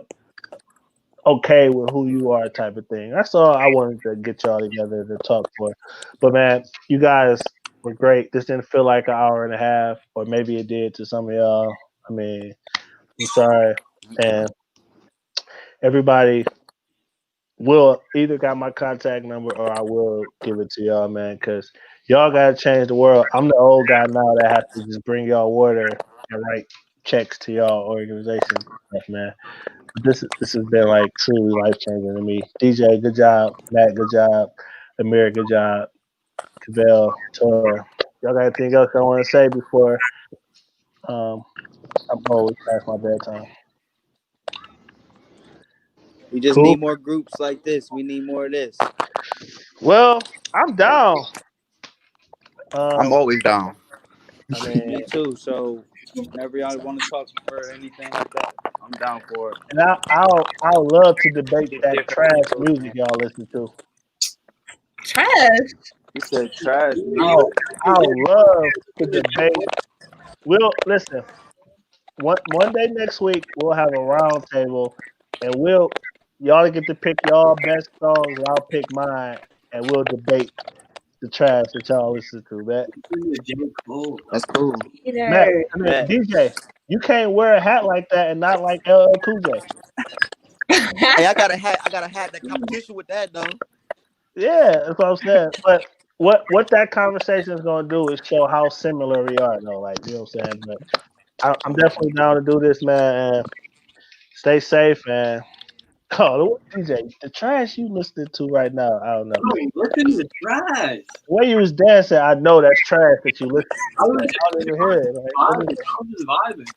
Speaker 1: okay with who you are type of thing. That's all I wanted to get y'all together to talk for. But man, you guys were great. This didn't feel like an hour and a half, or maybe it did to some of y'all. I mean, I'm sorry. And everybody will either got my contact number or I will give it to y'all, man, because y'all got to change the world. I'm the old guy now that has to just bring y'all water and write checks to y'all organization stuff, man. This has been like truly life changing to me. DJ, good job. Matt, good job. Amir, good job. Cavell, Tora. Y'all got anything else I want to say before I'm always past my bedtime?
Speaker 6: We just
Speaker 1: Cool.
Speaker 6: need more groups like this. We need more of this.
Speaker 1: Well, I'm down.
Speaker 2: I'm always down.
Speaker 1: I mean,
Speaker 6: Me too. So whenever y'all want to talk or anything like that, I'm down for it.
Speaker 1: and I'll love to debate
Speaker 6: Get
Speaker 1: that
Speaker 6: different
Speaker 1: trash
Speaker 6: angles,
Speaker 1: music
Speaker 6: man.
Speaker 1: y'all listen to.
Speaker 3: Trash.
Speaker 6: You said trash.
Speaker 1: I'll love to debate. We'll listen. One day next week we'll have a round table, and y'all get to pick y'all best songs, and I'll pick mine, and we'll debate the trash that y'all listen to, man.
Speaker 5: J. Cole.
Speaker 2: That's cool.
Speaker 1: Matt,
Speaker 3: Either.
Speaker 1: DJ, you can't wear a hat like that and not like LL Cool J.
Speaker 2: Hey, I got a hat that competition with that though.
Speaker 1: Yeah, that's what I'm saying. But what that conversation is gonna do is show how similar we are, though. Like, you know what I'm saying? But I'm definitely down to do this, man. And stay safe, and oh, DJ, the trash you listening to right now, I don't know.
Speaker 5: Listen to the trash.
Speaker 1: The way you was dancing, I know that's trash that you listen
Speaker 5: I
Speaker 1: to.
Speaker 5: was
Speaker 1: Like, I don't even hear it. Like,
Speaker 5: just vibing.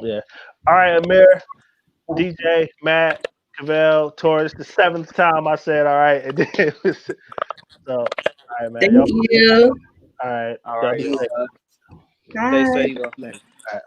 Speaker 1: yeah. All right, Amir, DJ, Matt, Cavell, Torres. The 7th time I said all right, and then it was, so all right, man.
Speaker 3: Thank you.
Speaker 1: All right.
Speaker 4: All right,
Speaker 1: Y'all be
Speaker 4: yo.
Speaker 1: safe.
Speaker 3: Bye.
Speaker 6: Stay safe, man.
Speaker 1: All right.